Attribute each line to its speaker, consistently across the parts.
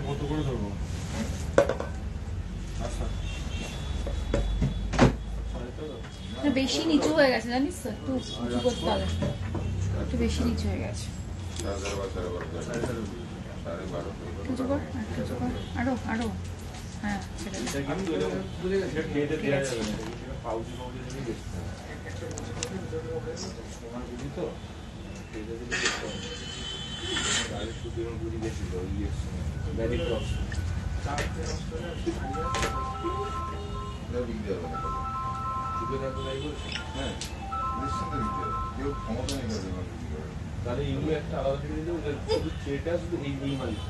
Speaker 1: কত করে ধরবো?
Speaker 2: বেশি নিচু হয়ে গেছে জানিস তো, একটু উঁচু করতে হবে, একটু বেশি নিচু হয়ে গেছে। আরো আরো হ্যাঁ সেটা
Speaker 1: তাহলে এগুলো একটা আলাদা থেকে দিলে শুধু ট্রেটা শুধু এই মালিক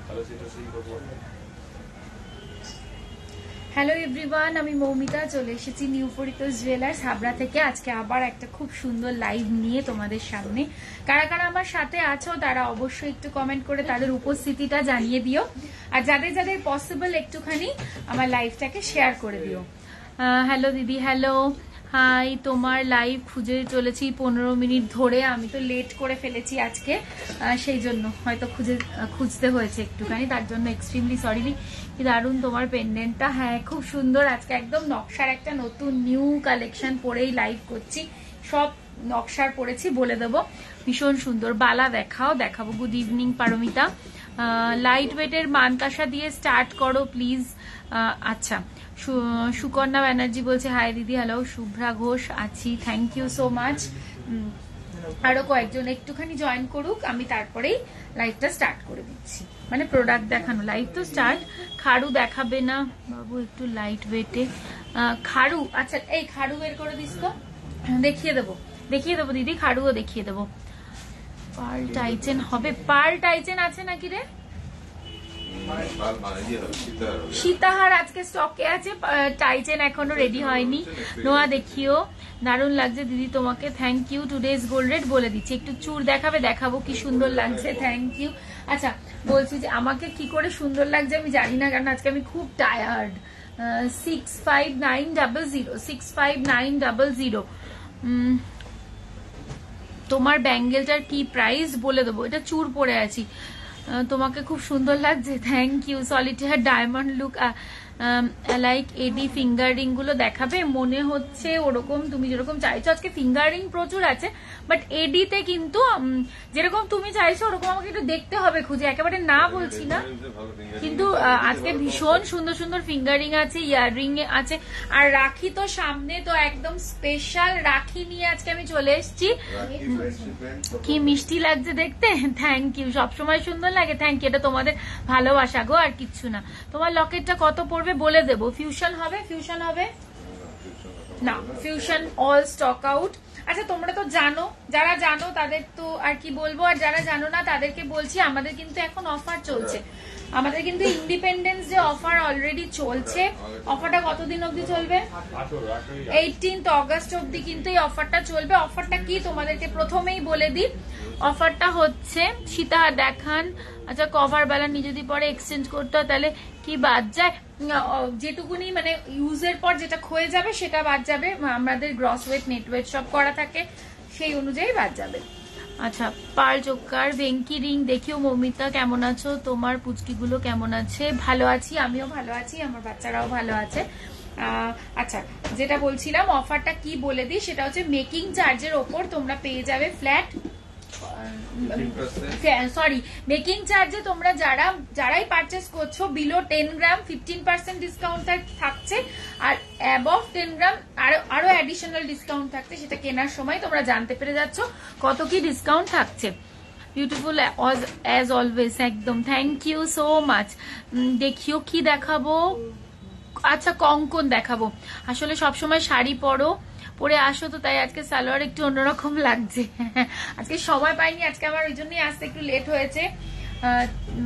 Speaker 1: তাহলে সেটা সেই কথা।
Speaker 2: হ্যালো এভরিওয়ান, আমি মৌমিতা চলে এসেছি নিউ ফরিদোস জুয়েলার্স হাবড়া থেকে। আজকে আবার একটা খুব সুন্দর লাইভ নিয়ে তোমাদের সামনে। কারা কারা আমার সাথে আছো তারা অবশ্যই একটু কমেন্ট করে তাদের উপস্থিতিটা জানিয়ে দিও, আর যাদের যাদের পসিবল একটুখানি আমার লাইভটাকে শেয়ার করে দিও। হ্যালো দিদি, হ্যালো, হাই। তোমার লাইভ খুঁজে চলেছি 15 মিনিট ধরে, আমি তো লেট করে ফেলেছি আজকে, সেই জন্য হয়তো খুঁজতে হয়েছে একটুখানি, তার জন্য এক্সট্রিমলি সরি। কি দারুণ তোমার পেন্ডেন্টটা, হ্যাঁ খুব সুন্দর। আজকে একদম নকশার একটা নতুন নিউ কালেকশন পরেই লাইভ করছি, সব নকশার পরেছি বলে দেবো, ভীষণ সুন্দর। বালা দেখাবো। Good evening Paromita. লাইট ওয়েটের মানতাসা দিয়ে স্টার্ট করো প্লিজ। আচ্ছা, সুকন্যা ব্যানার্জি বলছে হাই দিদি, হ্যালো। শুভ্রা ঘোষ আছি, থ্যাংক ইউ সো মাচ। আরো কয়েকজন একটুখানি জয়েন করুক, আমি তারপরেই লাইভটা স্টার্ট করে দিচ্ছি, মানে প্রোডাক্ট দেখানো। লাইভ তো স্টার্ট। খাড়ু দেখাবে না বাবু একটু লাইট ওয়েটে? খাড়ু, আচ্ছা এই খাড়ু বের করে দিস তো, দেখিয়ে দেবো দিদি, খাড়ুও দেখিয়ে দেবো। পার্ল টাইচেন হবে? পার্ল টাইচেন আছে নাকি রে? সীতাহার আজকে স্টকে আছে, টাইচেন এখনো রেডি হয়নি। নোয়া দেখিও, দারুণ লাগছে দিদি তোমাকে, thank you. Today's gold rate বলে দিচ্ছি, একটু চুর দেখাবো কি সুন্দর লাগছে, থ্যাংক ইউ। আচ্ছা বলছি যে আমাকে কি করে সুন্দর লাগছে আমি জানি না, কারণ আজকে আমি খুব টায়ার্ড। 6590 তোমার ব্যাঙ্গেলটার কি প্রাইস বলে দেবো? এটা চুর পরে আছি, তোমাকে খুব সুন্দর লাগছে, thank you. Solitaire diamond look like AD finger ring গুলো দেখাবে মনে হচ্ছে ওরকম তুমি যেরকম চাইছো। আজকে ফিঙ্গারিং প্রচুর আছে, বাট এডিতে কিন্তু যেরকম তুমি চাইছো ওরকম আমাকে একটু দেখতে হবে খুঁজে, একেবারে না বলছি না, কিন্তু আজকে ভীষণ সুন্দর সুন্দর ফিঙ্গারিং আছে, ইয়াররিং আছে, আর রাখি তো সামনে, তো একদম স্পেশাল রাখি নিয়ে আজকে আমি চলে এসেছি। কি মিষ্টি লাগছে দেখতে, থ্যাংক ইউ। সবসময় সুন্দর লাগে, থ্যাংক ইউ। এটা তোমাদের ভালোবাসা গো, আর কিচ্ছু না। তোমার লকেটটা কত পড়বে বলে দেবো। ফিউশন হবে না, ফিউশন অল স্টক আউট। আচ্ছা তোমরা তো জানো, যারা জানো তাদের তো আর কি বলবো, আর যারা জানো না তাদেরকে বলছি আমাদের কিন্তু এখন অফার চলছে, আমাদের কিন্তু ইন্ডিপেন্ডেন্স ডে অফার অলরেডি চলছে। অফারটা কতদিন অবধি চলবে? 18 অগস্ট অবধি কিন্তু এই অফারটা চলবে। অফারটা কি তোমাদেরকে প্রথমেই বলে দিই, অফারটা হচ্ছে সীতাহার দেখান। আচ্ছা কভার বেলা নিয়ে যদি পরে এক্সচেঞ্জ করতে হয় তাহলে কি বাদ যায়? যেটুকুনি মানে ইউজের পর যেটা ক্ষয়ে যাবে সেটা বাদ যাবে, আমাদের গ্রস ওয়েট নেট ওয়েট সব করা থাকে, সেই অনুযায়ী বাদ যাবে। আচ্ছা পার্ল চোক্কার ভেঙ্কি রিং দেখিও। মৌমিতা কেমন আছো? তোমার পুচকিগুলো কেমন আছে? ভালো আছি, আমিও ভালো আছি, আমার বাচ্চারাও ভালো আছে। আচ্ছা যেটা বলছিলাম, অফারটা কি বলে দিই, সেটা হচ্ছে মেকিং চার্জের ওপর তোমরা পেয়ে যাবে ফ্ল্যাট, সরি মেকিং চার্জে তোমরা যারাই পারচেস করছো বিলো 10 গ্রাম 15% ডিসকাউন্ট থাকছে, আর অ্যাবভ 10 গ্রাম আরো অ্যাডিশনাল ডিসকাউন্ট থাকছে, সেটা কেনার সময় তোমরা জানতে পেরে যাচ্ছ কত কি ডিসকাউন্ট থাকছে। বিউটিফুল অ্যাজ অলওয়েজ, একদম থ্যাংক ইউ সো মাচ। দেখিও কি দেখাবো? আচ্ছা কঙ্কন দেখাবো। আসলে সবসময় শাড়ি পরে আসো তো, তাই আজকে সালোয়ার একটু অন্যরকম লাগছে। আজকে সময় পাইনি, আজকে আমার ওই জন্যই আসতে একটু লেট হয়েছে,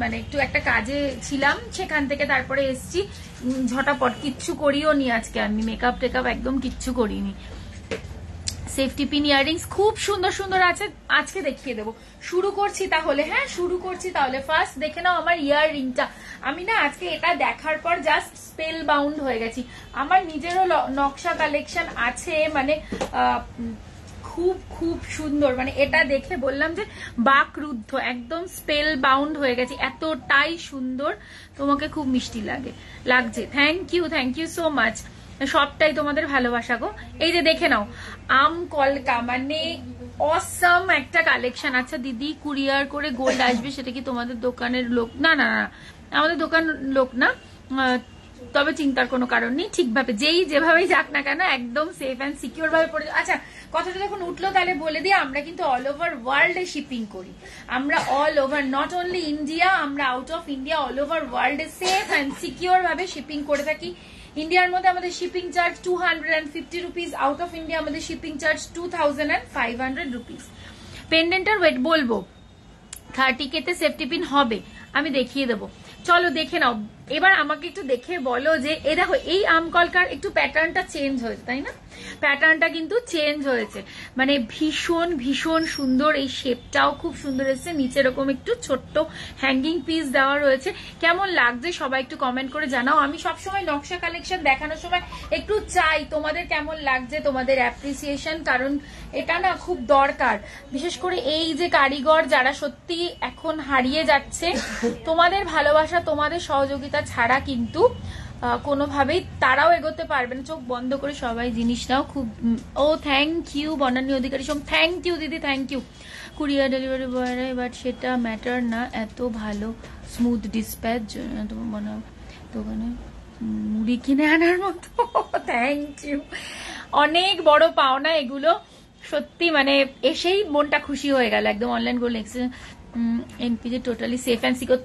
Speaker 2: মানে একটু একটা কাজে ছিলাম, সেখান থেকে তারপরে এসছি ঝটাপট, কিচ্ছু করিও নি আজকে, আমি মেকআপ টেকআপ একদম কিচ্ছু করিনি। সেফটি পিন ইয়াররিংস খুব সুন্দর সুন্দর আছে, আজকে দেখিয়ে দেবো। শুরু করছি তাহলে, হ্যাঁ শুরু করছি তাহলে। ফার্স্ট দেখে নাও আমার ইয়াররিংটা। আমি না আজকে এটা দেখার পর জাস্ট স্পেল বাউন্ড হয়ে গেছি। আমার নিজেরও নকশা কালেকশন আছে, মানে খুব খুব সুন্দর, মানে এটা দেখে বললাম যে বাকরুদ্ধ, একদম স্পেল বাউন্ড হয়ে গেছি, এতটাই সুন্দর। তোমাকে খুব মিষ্টি লাগছে। থ্যাংক ইউ সো মাচ, সবটাই তোমাদের ভালোবাসা গো। এই যে দেখে নাও আম কলকা, মানে অসাম একটা কালেকশন। আচ্ছা দিদি, কুরিয়ার করে গোল্ড আসবে, সেটা কি তোমাদের দোকানের লোক? না না না, আমাদের দোকান লোক না, তবে চিন্তার কোনো কারণ নেই। ঠিকভাবে যেই যেভাবেই যাক না কেন একদম সেফ অ্যান্ড সিকিউর ভাবে পড়ে। আচ্ছা কথাটা যখন উঠলো তাহলে বলে দিই, আমরা কিন্তু অল ওভার ওয়ার্ল্ডে শিপিং করি। আমরা all over, not only India, আমরা out of India all over ওয়ার্ল্ডে সেফ অ্যান্ড সিকিউর ভাবে শিপিং করে থাকি। ইন্ডিয়ার মধ্যে আমাদের shipping charge 250 rupees, out of India আমাদের শিপিং চার্জ 2500 রুপিস। পেন্ডেন্টার ওয়েট বলবো 30K তে সেফটি পিন হবে, আমি দেখিয়ে দেবো। চলো দেখে নাও এবার, আমাকে একটু দেখে বলো যে এ দেখো এই আমকলকার একটু প্যাটার্নটা চেঞ্জ হয়েছে, তাই না? প্যাটার্নটা কিন্তু চেঞ্জ হয়েছে, মানে ভীষণ ভীষণ সুন্দর। এই শেপটাও খুব সুন্দর এসেছে, নিচে এরকম একটু ছোট্ট হ্যাঙ্গিং পিস দেওয়া রয়েছে। কেমন লাগছে সবাই একটু কমেন্ট করে জানাও। আমি সবসময় নকশা কালেকশন দেখানোর সময় একটু চাই তোমাদের কেমন লাগছে, তোমাদের অ্যাপ্রিসিয়েশন, কারণ এটা না খুব দরকার। বিশেষ করে এই যে কারিগর যারা সত্যি এখন হারিয়ে যাচ্ছে, তোমাদের ভালোবাসা তোমাদের সহযোগিতা ছাড়া কিন্তু কোনোভাবেই তারাও এগোতে পারবে না। চোখ বন্ধ করে সবাই জিনিস নাও। খুব ও thank you Banani Adhikari Som, thank you দিদি, থ্যাংক ইউ। কুরিয়ার ডেলিভারি বয়রা, বাট সেটা ম্যাটার না, এত ভালো স্মুথ ডিসপ্যাচ তোমার মনে দোকানে মুড়ি কিনে আনার মতো। থ্যাংক ইউ, অনেক বড় পাওনা এগুলো সত্যি, মানে এসেই মনটা খুশি হয়ে গেল একদম। Online gold exchange NPJ totally safe and secure.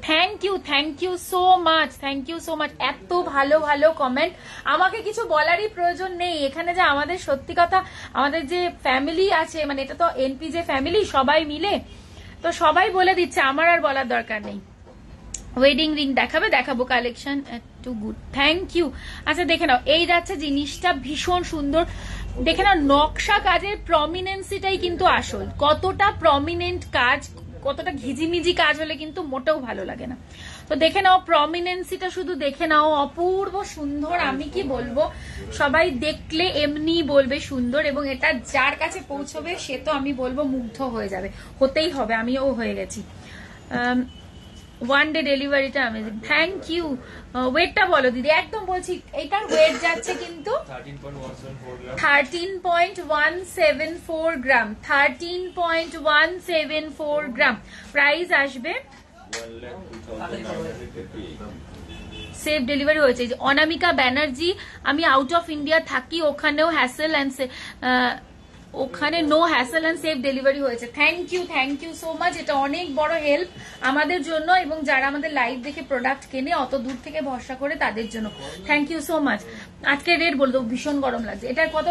Speaker 2: Thank you so much, thank you so much. এত ভালো ভালো কমেন্ট, আমাকে কিছু বলারই প্রয়োজন নেই। এখানে যে আমাদের সত্যি কথা, আমাদের যে ফ্যামিলি আছে, মানে এটা তো এনপিজে ফ্যামিলি, সবাই মিলে তো সবাই বলে দিচ্ছে, আমার আর বলার দরকার নেই। ওয়েডিং রিং দেখাবো collection too good, thank you. আচ্ছা দেখে নাও, এই যাচ্ছে জিনিসটা ভীষণ সুন্দর। দেখে নাও নকশা কাজের প্রমিনেন্সিটাই কিন্তু আসল। কতটা প্রমিনেন্ট কাজ, কতটা ঘিজিমিজি কাজ হলে কিন্তু মোটেও ভালো লাগে না। তো দেখে নাও প্রমিনেন্সিটা, শুধু দেখে নাও, অপূর্ব সুন্দর। আমি কি বলবো, সবাই দেখলে এমনি বলবে সুন্দর, এবং এটা যার কাছে পৌঁছবে সে তো আমি বলবো মুগ্ধ হয়ে যাবে, হতেই হবে। আমিও হয়ে গেছি। ওয়ান ডে ডেলিভারিটা অ্যামেজিং, থ্যাংক ইউ। ওয়েটটা বলো দিদি, একদম বলছি এটার ওয়েট যাচ্ছে কিন্তু 13.174 গ্রাম, 13.174 গ্রাম। প্রাইস আসবে, সেফ ডেলিভারি হয়েছে। অনামিকা ব্যানার্জি, আমি আউট অফ ইন্ডিয়া থাকি, ওখানেও হ্যাসেল অ্যান্ড ওখানে no hassle and safe delivery হয়েছে। Thank you so much. এটা অনেক বড় হেল্প আমাদের জন্য, এবং যারা আমাদের লাইভ দেখে প্রোডাক্ট কেনে অত দূর থেকে ভরসা করে তাদের জন্য থ্যাংক ইউ সো মাচ। আজকে রেট বলতো, ভীষণ গরম লাগছে। এটার কত?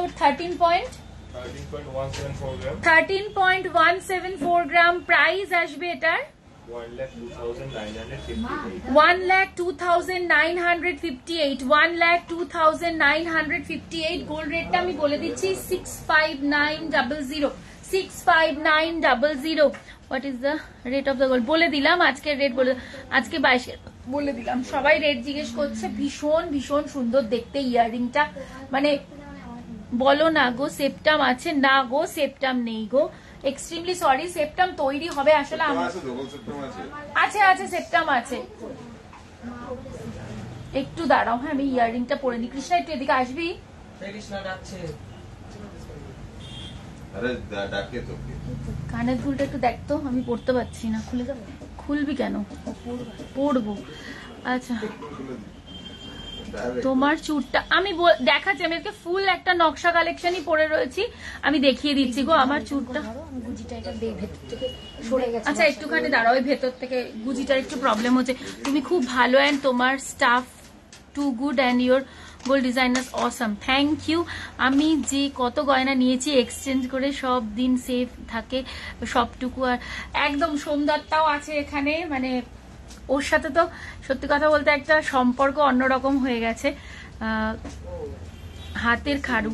Speaker 2: 13.174 গ্রাম। প্রাইস আসবে এটার 1,02,958, 1,02,958। গোল্ড রেটটা আমি বলে দিচ্ছি 65900, 65900। What is the rate of the gold বলে দিলাম, আজকের রেট বলে, আজকে 22 বলে দিলাম। সবাই রেট জিজ্ঞেস করছে। ভীষণ ভীষণ সুন্দর দেখতে ইয়াররিংটা, মানে বলো না গো সেপ্টাম আছে? না গো সেপ্টাম নেই গো, এক্সট্রিমলি সরি। সেপ্টাম তৈরি হবে আসলে, আছে সেপ্টাম আছে। একটু দাঁড়াও, হ্যাঁ আমি ইয়াররিংটা পরে নি। কৃষ্ণা একটু এদিকে আসবি? কানের দুলটা একটু দেখতো, আমি পড়তে পারছি না। খুলে যাবো? খুলবি কেন? পড়বো। আচ্ছা তোমার চুটটা আমি দেখাচ্ছি, আমি আজকে ফুল একটা নকশা কালেকশনই পরে রয়েছি, আমি দেখিয়ে দিচ্ছি গো আমার চুটটা। আচ্ছা একটুখানি দাঁড়াও, ওই ভেতর থেকে গুজিটার একটু প্রবলেম হচ্ছে। তুমি খুব ভালো, অ্যান্ড তোমার staff too good, and your gold designers awesome, thank you. আমি যে কত গয়না নিয়েছি এক্সচেঞ্জ করে, সব দিন সেফ থাকে সবটুকু। আর একদম সোমদত্তাও আছে এখানে, মানে ওর সাথে তো সত্যি কথা বলতে একটা সম্পর্ক অন্যরকম হয়ে গেছে। হাতের খাড়ু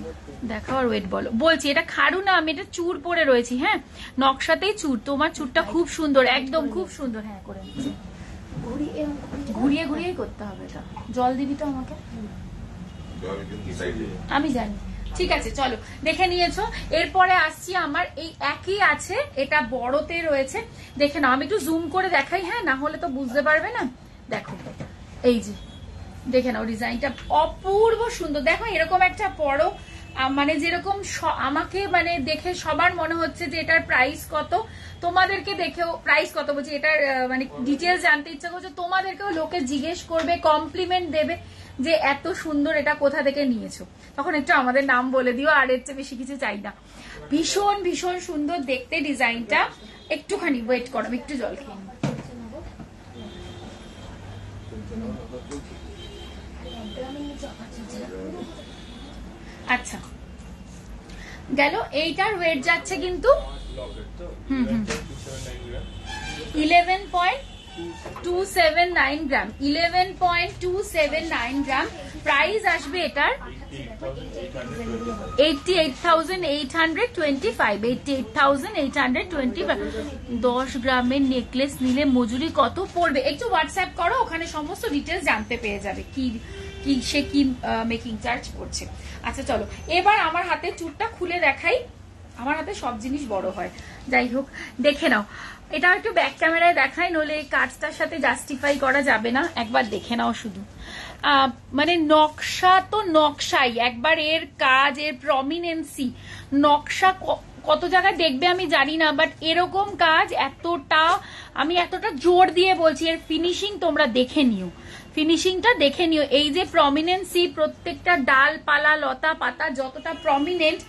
Speaker 2: দেখাও আর ওয়েট বলো। বলছি এটা খাড়ু না, আমি এটা চুর পরে রয়েছি। হ্যাঁ, নকশাতেই চুর। তোমার চুরটা খুব সুন্দর, একদম খুব সুন্দর। হ্যাঁ করে নিচ্ছি, ঘুরিয়ে ঘুরিয়ে করতে হবে। এটা জল দিবি তো আমাকে, আমি জানি। ঠিক আছে চলো, দেখে নিয়েছো। এরপরে আসছি আমার এই একই আছে, এটা বড়তে রয়েছে। দেখে নাও, আমি একটু জুম করে দেখাই, হ্যাঁ, না হলে তো বুঝতে পারবে না। দেখো এই যে, দেখে নাও ডিজাইনটা অপূর্ব সুন্দর। দেখো এরকম একটা পরো, মানে যেরকম আমাকে মানে দেখে সবার মনে হচ্ছে যে এটার প্রাইস কত, তোমাদেরকে দেখেও প্রাইস কত বলছি, এটার মানে ডিটেলস জানতে ইচ্ছা করছে, তোমাদেরকেও লোকে জিজ্ঞেস করবে, কমপ্লিমেন্ট দেবে যে এত সুন্দর এটা কোথা থেকে নিয়েছো, তখন একটু আমাদের নাম বলে দিও। আর এর চেয়ে বেশি কিছু চাই না। ভীষণ ভীষণ সুন্দর দেখতে ডিজাইনটা। একটুখানি ওয়েট করো, আমি একটু জল খেয়ে নিই। আচ্ছা গেল। এইটার ওয়েট যাচ্ছে কিন্তু 11.279 গ্রাম। 11.279 গ্রাম। প্রাইস আসবে এটার 88,825। 88,825। 10 গ্রামের নেকলেস নিলে মজুরি কত পড়বে একটু হোয়াটসঅ্যাপ করো, ওখানে সমস্ত ডিটেলস জানতে পেয়ে যাবে কি সে কি মেকিং চার্জ করছে। আচ্ছা চলো, এবার আমার হাতে চুরটা খুলে দেখাই। আমার হাতে সব জিনিস বড় হয়, যাই হোক দেখে নাও। এটা একটু ব্যাক ক্যামেরায় দেখাই, নলে কাজটার সাথে জাস্টিফাই করা যাবে না। একবার দেখে নাও শুধু। মানে নকশা তো নকশাই, একবার এর কাজ, এর প্রমিনেন্সি, নকশা কত জায়গায় দেখবে আমি জানি না, বাট এরকম কাজ এতটা, আমি এতটা জোর দিয়ে বলছি, এর ফিনিশিং তোমরা দেখে নিও, ফিনিশিংটা দেখে নিও। এই যে প্রমিনেন্সি, প্রত্যেকটা ডাল পালা লতা পাতা যতটা প্রমিনেন্ট,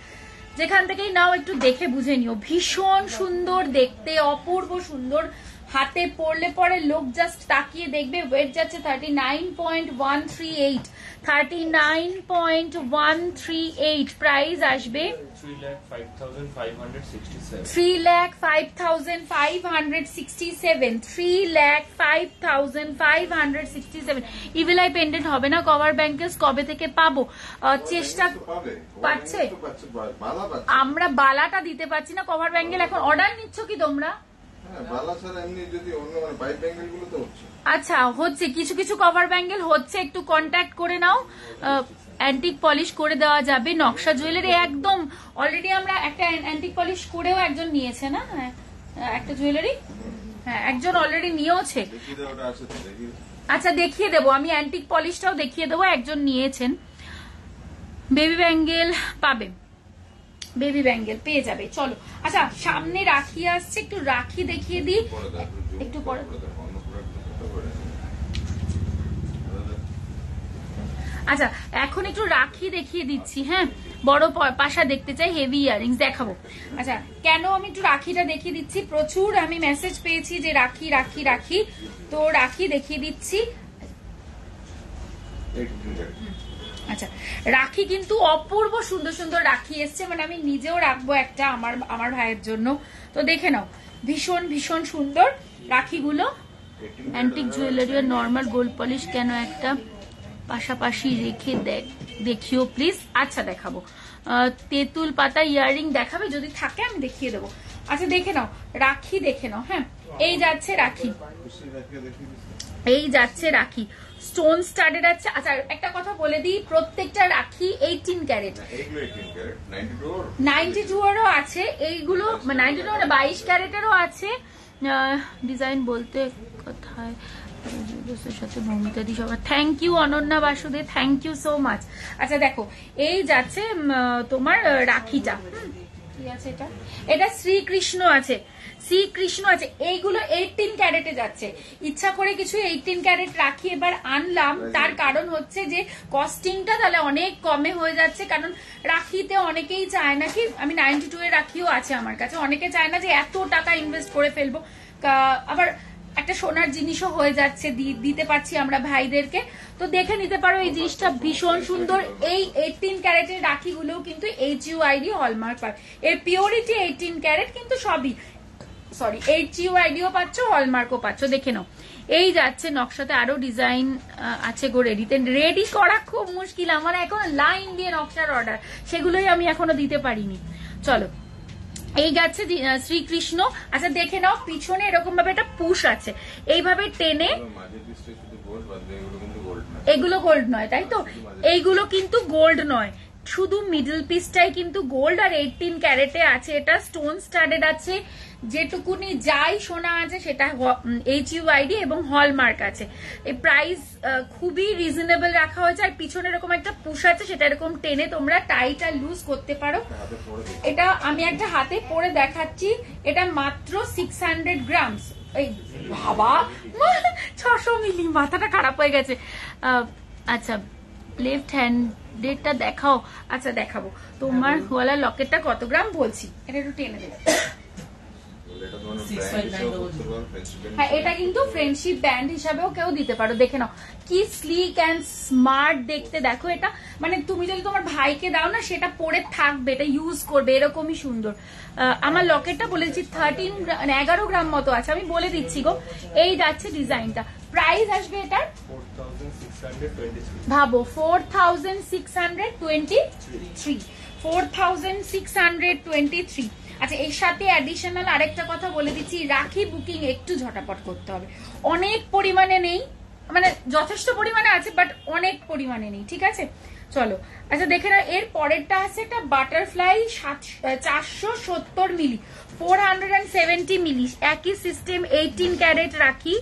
Speaker 2: যেখান থেকেই নাও একটু দেখে বুঝে নিও। ভীষণ সুন্দর দেখতে, অপূর্ব সুন্দর। হাতে পড়লে পরে লোক জাস্ট তাকিয়ে দেখবে। ওয়েট যাচ্ছে 39.138। 39.138। প্রাইস আসবে 3,05,567। 3,05,567। ইভিলাই পেন্ডেন্ট হবে না। কভার ব্যাঙ্কেলস কবে থেকে পাবো? চেষ্টা পাচ্ছে, আমরা বালাটা দিতে পারছি না। কভার ব্যাঙ্গেল এখন অর্ডার নিচ্ছ কি তোমরা? আচ্ছা হচ্ছে, কিছু কিছু কভার ব্যাঙ্গেল হচ্ছে, একটু কন্ট্যাক্ট করে নাও, অ্যান্টিক পলিশ করে দেওয়া যাবে। নকশা জুয়েলারি একদম অলরেডি আমরা একটা অ্যান্টিক পলিশ করেও একজন নিয়েছে না, একটা জুয়েলারি, হ্যাঁ একজন অলরেডি নিয়েওছে। আচ্ছা দেখিয়ে দেবো, আমি অ্যান্টিক পলিশটাও দেখিয়ে দেবো, একজন নিয়েছেন। বেবি ব্যাঙ্গেল পাবে, বেবি ব্যাঙ্গেল পেয়ে যাবে। চলো আচ্ছা, সামনে রাখি আসছে, একটু রাখি দেখিয়ে দিই একটু পরে। আচ্ছা এখন একটু রাখি দেখিয়ে দিচ্ছি। হ্যাঁ, বড় পাশা দেখতে চাই, হেভি ইয়ারিংস দেখাবো। আচ্ছা কেন আমি একটু রাখিটা দেখিয়ে দিচ্ছি, প্রচুর আমি মেসেজ পেয়েছি যে রাখি রাখি রাখি, তো রাখি দেখিয়ে দিচ্ছি। আচ্ছা রাখি কিন্তু অপূর্ব সুন্দর সুন্দর রাখি এসছে, মানে আমি নিজেও রাখবো একটা আমার ভাইয়ের জন্য, তো দেখে নাও। ভীষণ ভীষণ সুন্দর রাখিগুলো। অ্যান্টিক জুয়েলারি আর নর্মাল গোল্ড পলিশ কেন একটা পাশাপাশি রেখে দেখিও প্লিজ। আচ্ছা দেখাবো। তেঁতুল পাতা ইয়াররিং দেখাবে? যদি থাকে আমি দেখিয়ে দেবো। আচ্ছা দেখে নাও রাখি, দেখে নাও। হ্যাঁ এই যাচ্ছে রাখি, এই যাচ্ছে রাখি, স্টোন স্টাডেড আছে। আচ্ছা একটা কথা বলে দিই, প্রত্যেকটা রাখি 18 ক্যারেট, 92 এরও আছে, এইগুলো 92 মানে 22 ক্যারেটেরও আছে। ডিজাইন বলতে কোথায় সাথে মমিতাদি সবার thank you. Ananya Basudev thank you so much. আচ্ছা দেখো এই যাচ্ছে তোমার রাখিটা, কি আছে এটা, এটা শ্রীকৃষ্ণ আছে, শ্রীকৃষ্ণ আছে। এইগুলো 18 ক্যারেটে যাচ্ছে। ইচ্ছা করে কিছু 18 ক্যারেট রাখি এবার আনলাম, তার কারণ হচ্ছে যে কস্টিংটা তাহলে অনেক কমে হয়ে যাচ্ছে। কারণ রাখিতে অনেকেই চায় না কি, আমি 92 এর রাখিও আছে আমার কাছে, অনেকে চায় না যে এত টাকা ইনভেস্ট করে ফেলবো, আবার একটা সোনার জিনিসও হয়ে যাচ্ছে, দিতে পারছি আমরা ভাইদেরকে। তো দেখে নিতে পারো, এই জিনিসটা ভীষণ সুন্দর। এই 18 ক্যারেটের রাখিগুলো কিন্তু HUID হলমার্ক পাবে, এর পিওরিটি 18 ক্যারেট, কিন্তু সবই সরি HUIDও পাচ্ছ, হলমার্কও পাচ্ছ। দেখে নাও এই যাচ্ছে নকশাতে আরো ডিজাইন আছে গো রেডিতে। রেডি করা খুব মুশকিল আমার, এখন লাইন দিয়ে নকশার অর্ডার, সেগুলোই আমি এখনো দিতে পারিনি। চলো এই যাচ্ছে শ্রীকৃষ্ণ। আচ্ছা দেখে নাও পিছনে এরকম ভাবে একটা পুশ আছে, এইভাবে টেনে, এগুলো গোল্ড নয় তাই তো, এইগুলো কিন্তু গোল্ড নয়, শুধু মিডল পিসটাই কিন্তু গোল্ড আর 18 ক্যারেটে আছে। এটা স্টোন স্টাডেড আছে, যেটুকুনি যাই সোনা আছে সেটা HUID এবং হলমার্ক আছে। এই প্রাইস খুবই রিজনেবল রাখা হয়েছে। আর পিছনে এরকম একটা পুশ আছে, সেটা এরকম টেনে তোমরা টাইট আর লুজ করতে পারো। এটা আমি একটা হাতে পরে দেখাচ্ছি, এটা মাত্র 600 গ্রামস। এই বাবা 600 মিলি, মাথাটা খারাপ হয়ে গেছে। আচ্ছা লেফট হ্যান্ডেরটা দেখাও। আচ্ছা দেখাবো। তোমার গলা লকেটটা কত গ্রাম বলছি, এটা একটু টেনে দেবে। হ্যাঁ এটা কিন্তু ফ্রেন্ডশিপ ব্যান্ড হিসাবেও কেউ দিতে পারো। দেখে নাও কি স্লিক অ্যান্ড স্মার্ট দেখতে, দেখো এটা মানে তুমি যদি তোমার ভাইকে দাও না, সেটা পরে থাকবে, এটা ইউজ করবে, এরকমই সুন্দর। আমার লকেটটা বলে দিচ্ছি 11 গ্রাম মতো আছে, আমি বলে দিচ্ছি গো। এই যাচ্ছে ডিজাইনটা, প্রাইস আসবে এটার ভাবো 4623, 4623। আচ্ছা এর সাথে অ্যাডিশনাল আরেকটা কথা বলে দিচ্ছি, রাখি বুকিং একটু ঝটাপট করতে হবে, অনেক পরিমাণে নেই, মানে যথেষ্ট পরিমাণে আছে বাট অনেক পরিমাণে নেই, ঠিক আছে। চলো আচ্ছা দেখে নাও এর পরেরটা আছে একটা বাটারফ্লাই 470 মিলি, 470 মিলি, একই সিস্টেম, 18 ক্যারেট রাখি,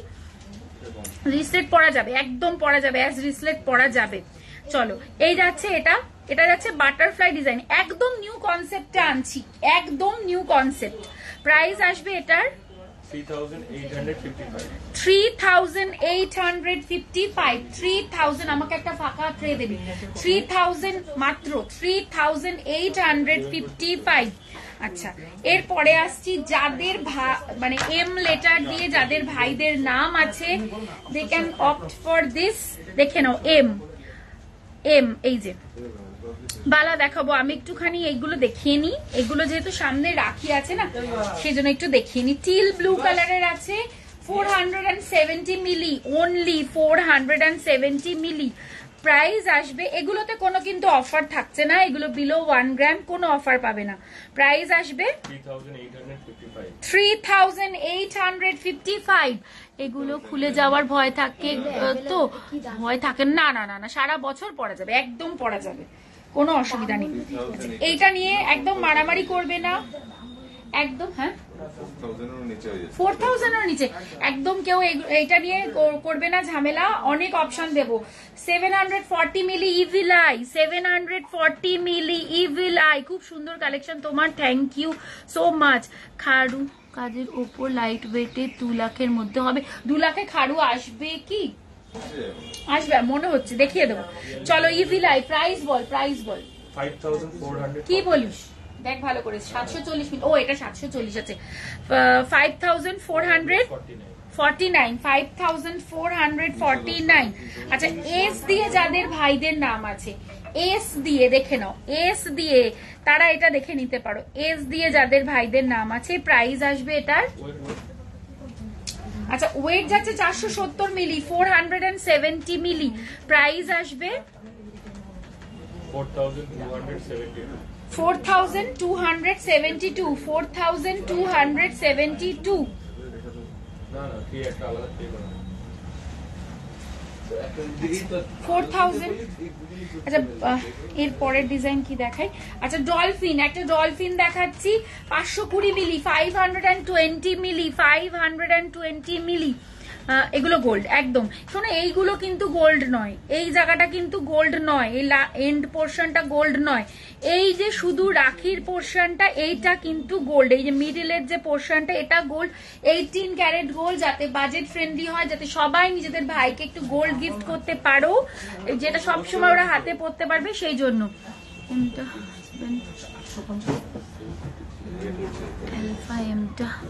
Speaker 2: রিসলেট পরা যাবে, একদম পরা যাবে, অ্যাজ রিসলেট পরা যাবে। চলো এই যাচ্ছে এটা যাচ্ছে বাটারফ্লাই ডিজাইন, একদম নিউ কনসেপ্টে আনছি, একদম নিউ কনসেপ্ট। প্রাইস আসবে এটার 3855, 3000, আমাকে একটা ফাঁকা ট্রে দেবি, 3000 মাত্র, 3855। আচ্ছা এরপরে আসছি যাদের মানে এম লেটার দিয়ে যাদের ভাইদের নাম আছে, they can opt for this. দেখে নাও এম, এই যে বালা দেখাবো আমি একটুখানি, এইগুলো দেখিয়ে নি, এগুলো যেহেতু সামনে রাখি আছে না সেই জন্য একটু দেখিয়ে নি। টিল ব্লু কালারের আছে, 470 মিলি, অনলি 470 মিলি। প্রাইস আসবে, এগুলোতে কোনো কিন্তু অফার থাকছে না, এগুলো বিলো 1 গ্রাম, কোনো অফার পাবে না। প্রাইস আসবে 3855। এগুলো খুলে যাওয়ার ভয় থাকে তো, ভয় থাকে না, না না না, সারা বছর পরা যাবে, একদম পরা যাবে, কোনো অসুবিধা নেই। এইটা নিয়ে একদম মারামারি করবে না, একদম। হ্যাঁ 4000 এর নিচে একদম কেউ এইটা নিয়ে করবে না ঝামেলা, অনেক option Dev. 740 milli evil I, 740 milli evil I, খুব সুন্দর কালেকশন তোমার, থ্যাংক ইউ সো মাচ। খাড়ু কাজের ওপর লাইট ওয়েটে 2 লাখের মধ্যে হবে, 2 লাখে খাড়ু আসবে কি? আসবে মনে হচ্ছে, দেখিয়ে দেবো। চলো evil I price ball, price বল।
Speaker 1: 5400।
Speaker 2: কি বলিস দেখ ভালো করে, 740 মিলি, ও এটা 740 আছে, 5449, 5449। আচ্ছা এস দিয়ে যাদের ভাইদের নাম আছে, এস দিয়ে দেখে নাও, এস দিয়ে তারা এটা দেখে নিতে পারো, এস দিয়ে যাদের ভাইদের নাম আছে। প্রাইস আসবে এটার, আচ্ছা ওয়েট যাচ্ছে 470 মিলি, 470 মিলি। প্রাইস আসবে 4272, 4272।
Speaker 1: না না কি একটা আলাদা পে করা
Speaker 2: 4000। আচ্ছা এর পরের ডিজাইন কি দেখাই? আচ্ছা ডলফিন, একটা ডলফিন দেখাচ্ছি 520 মিলি, 520 মিলি, 520 মিলি। এগুলো গোল্ড একদম। শোনো এইগুলো কিন্তু গোল্ড নয়, এই জায়গাটা কিন্তু গোল্ড নয়, এই এন্ড পোর্শনটা গোল্ড নয়, এই যে শুধু রাখির পোর্শনটা এইটা কিন্তু গোল্ড, এই যে মিডিলের যে পোর্শনটা এটা গোল্ড, 18 ক্যারেট গোল্ড, যাতে বাজেট ফ্রেন্ডলি হয়, যাতে সবাই নিজেদের ভাইকে একটু গোল্ড গিফট করতে পারো, যেটা সবসময় ওরা হাতে পরতে পারবে, সেই জন্য।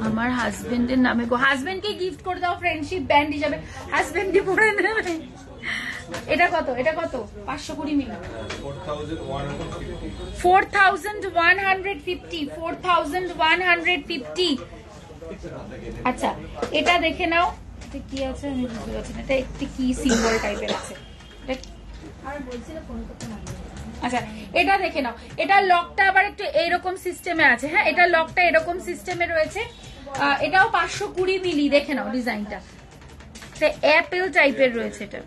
Speaker 2: আমার হাজবেন্ডের নামে গো, হাজবেন্ডকে গিফট করে দাও ফ্রেন্ডশিপ ব্যান্ড হিসাবে, হাজবেন্ডকে পরে নেবে। এটা কত, এটা কত? 520 মিলি, 4150, 4150। আচ্ছা এটা দেখে নাও, এটা কি আছে আমি বুঝতে পারছি না, এটা একটি কি সিম্বল টাইপের আছে। আচ্ছা এটা দেখে নাও, এটা লকটা আবার একটু এইরকম সিস্টেমে আছে। হ্যাঁ এটা লকটা এরকম সিস্টেমে রয়েছে। এটাও 520 মিলি, দেখে নাও ডিজাইনটা অ্যাপেল টাইপের রয়েছে। এটা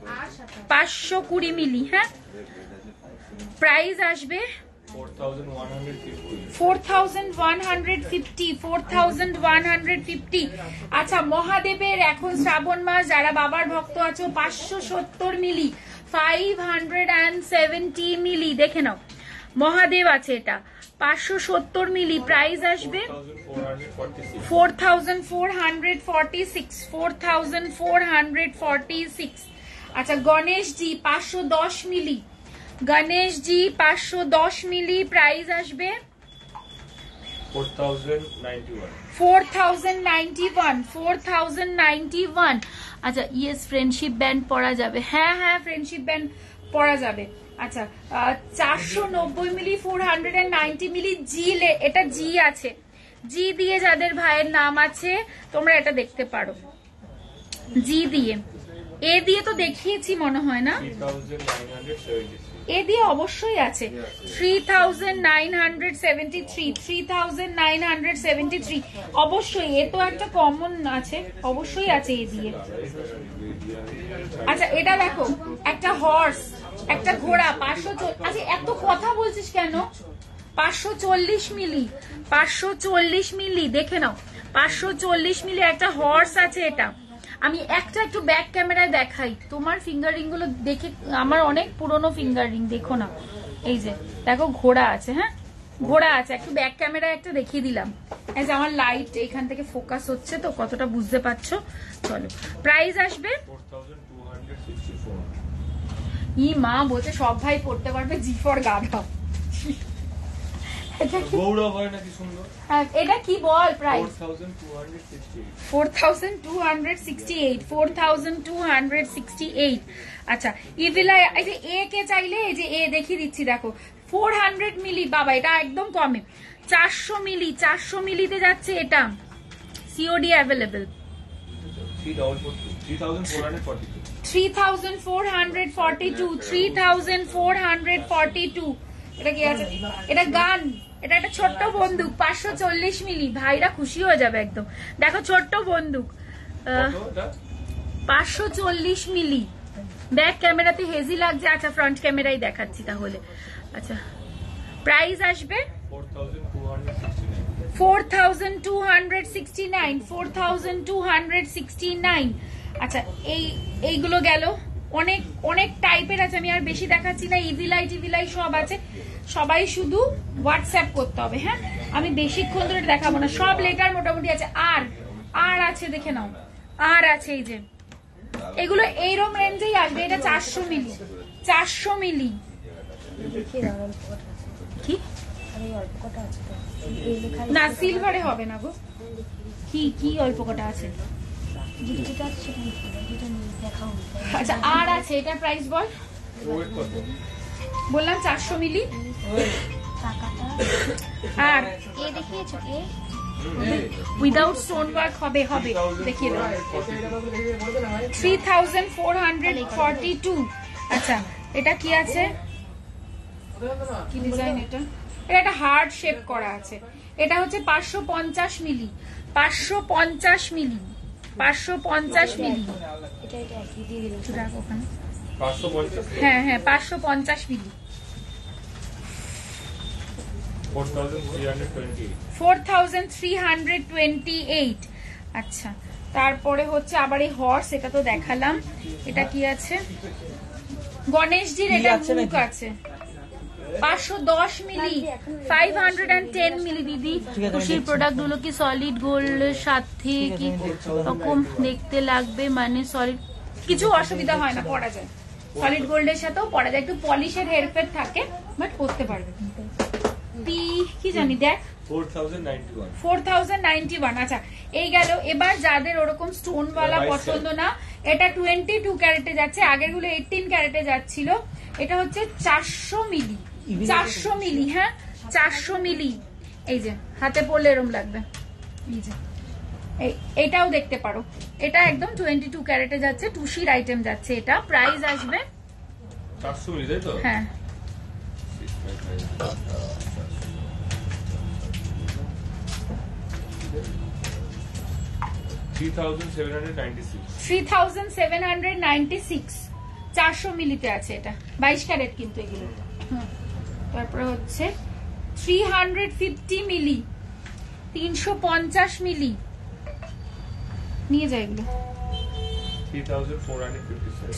Speaker 2: 520 মিলি। হ্যাঁ প্রাইস আসবে 4150। আচ্ছা মহাদেবের এখন শ্রাবণ মাস, যারা বাবার ভক্ত আছো 570 মিলি 570 মিলি, দেখে নাও মহাদেব আছে এটা 570 মিলি, প্রাইস আসবে 4446। আচ্ছা গণেশজি 510 মিলি, গণেশজি 510 মিলি, প্রাইস আসবে 4091। আচ্ছা ইয়েস ফ্রেন্ডশিপ ব্যান্ড পরা যাবে। হ্যাঁ হ্যাঁ ফ্রেন্ডশিপ ব্যান্ড পরা যাবে। আচ্ছা 490 মিলি 490 মিলি জি, এটা জি আছে, জি দিয়ে যাদের ভাইয়ের নাম আছে তোমরা এটা দেখতে পারো। জি দিয়ে, এ দিয়ে তো দেখিয়েছি মনে হয় না, এ দিয়ে অবশ্যই আছে 3973 অবশ্যই, এ তো একটা কমন আছে, অবশ্যই আছে এ দিয়ে। আচ্ছা এটা দেখো একটা হর্স, একটা ঘোড়া 540। আচ্ছা এত কথা বলছিস কেন? 540 মিলি, 540 মিলি, দেখে নাও 540 মিলি একটা হর্স আছে। এটা আমি একটা একটু ব্যাক ক্যামেরায় দেখাই, তোমার ফিঙ্গারিং গুলো দেখে, আমার অনেক পুরনো ফিঙ্গারিং, দেখো না এই যে দেখো ঘোড়া আছে। হ্যাঁ ঘোড়া আছে, একটু ব্যাক ক্যামেরায় একটা দেখিয়ে দিলাম। এই যে আমার লাইট এখান থেকে ফোকাস হচ্ছে তো কতটা বুঝতে পারছো। চলো প্রাইস আসবে
Speaker 1: 4264।
Speaker 2: ই মা বলছে সব ভাই পড়তে পারবে, জি ফর গাধা। এটা কি বল প্রাইস? 4268। আচ্ছা ইভিলা, এই যে এ কে চাইলে এই যে এ দেখিয়ে দিচ্ছি, দেখো 400 মিলি, বাবা এটা একদম কমে 400 মিলি, 400 মিলিতে যাচ্ছে এটা, সিওডি অ্যাভেলেবেল 3442। এটা কি আছে? এটা গান, এটা একটা ছোট্ট বন্দুক 540 মিলি, ভাইরা খুশি হয়ে যাবে একদম। দেখো ছোট্ট বন্দুক 540 মিলি, ব্যাক ক্যামেরাতে হেজি লাগছে। আচ্ছা ফ্রন্ট ক্যামেরাই দেখাচ্ছি তাহলে। আচ্ছা প্রাইস আসবে 4269। আচ্ছা এইগুলো গেল, অনেক অনেক টাইপের আছে, আমি আর বেশি দেখাচ্ছি না। ইভিলাই সব আছে, সবাই শুধু হোয়াটসঅ্যাপ করতে হবে। হ্যাঁ আমি বেশিক্ষণ ধরে দেখাবো না, সব লেটার মোটামুটি আছে। আর আছে দেখে নাও, আর আছে এই যে এগুলো এইরকম রেঞ্জেই আসবে। এটা 400 মিলি, 400 মিলি। কি না সিলভারে হবে না গো, কি অল্প কটা আছে। আচ্ছা আর আছে, এটা প্রাইস বল। বললাম 400 মিলি। আর এ দেখিয়েছো, এ উইদাউট স্টোন ওয়ার্ক হবে দেখিয়ে দাও 3442। আচ্ছা এটা কি আছে, কি ডিজাইন? এটা একটা হার্ড শেপ করা আছে। এটা হচ্ছে 550 মিলি, 550 মিলি, 550 মিলি। হ্যাঁ হ্যাঁ 550 মিলি, 4328। আচ্ছা তারপরে হচ্ছে আবার এই হর্স, এটা তো দেখালাম। এটা কি আছে? গণেশজির এটা মুখ আছে 510 মিলি, 510 মিলি। দিদি খুশির প্রোডাক্ট গুলো কি সলিড গোল্ড সাথে কি রকম দেখতে লাগবে? মানে সলিড কিছু অসুবিধা হয় না, পরা যায়, সলিড গোল্ডের সাথেও পরা যায়, একটু পলিশের হেরফের থাকে বাট পরতে পারবে। কি জানি দেখ 4091। আচ্ছা এই গেল। এবার যাদের ওরকম স্টোন ওয়ালা পছন্দ না, এটা 22 ক্যারেটে যাচ্ছে, আগের গুলো 18 ক্যারেটে যাচ্ছিল। এটা হচ্ছে 400 মিলি, 400 মিলি। হ্যাঁ 400 মিলি। এই যে হাতে পড়লে এরম লাগবে, এই যে এটাও দেখতে পারো, এটা একদম 22 ক্যারেটে যাচ্ছে, টুসির আইটেম যাচ্ছে। এটা প্রাইস আসবে
Speaker 1: 400 মিলি, তাই তো?
Speaker 2: হ্যাঁ 3796 400 মিলিতে আছে। এটা 22 ক্যারেট কিন্তু এগুলো। তারপরে হচ্ছে 350 মিলি, 350 মিলি নিয়ে যায় এগুলো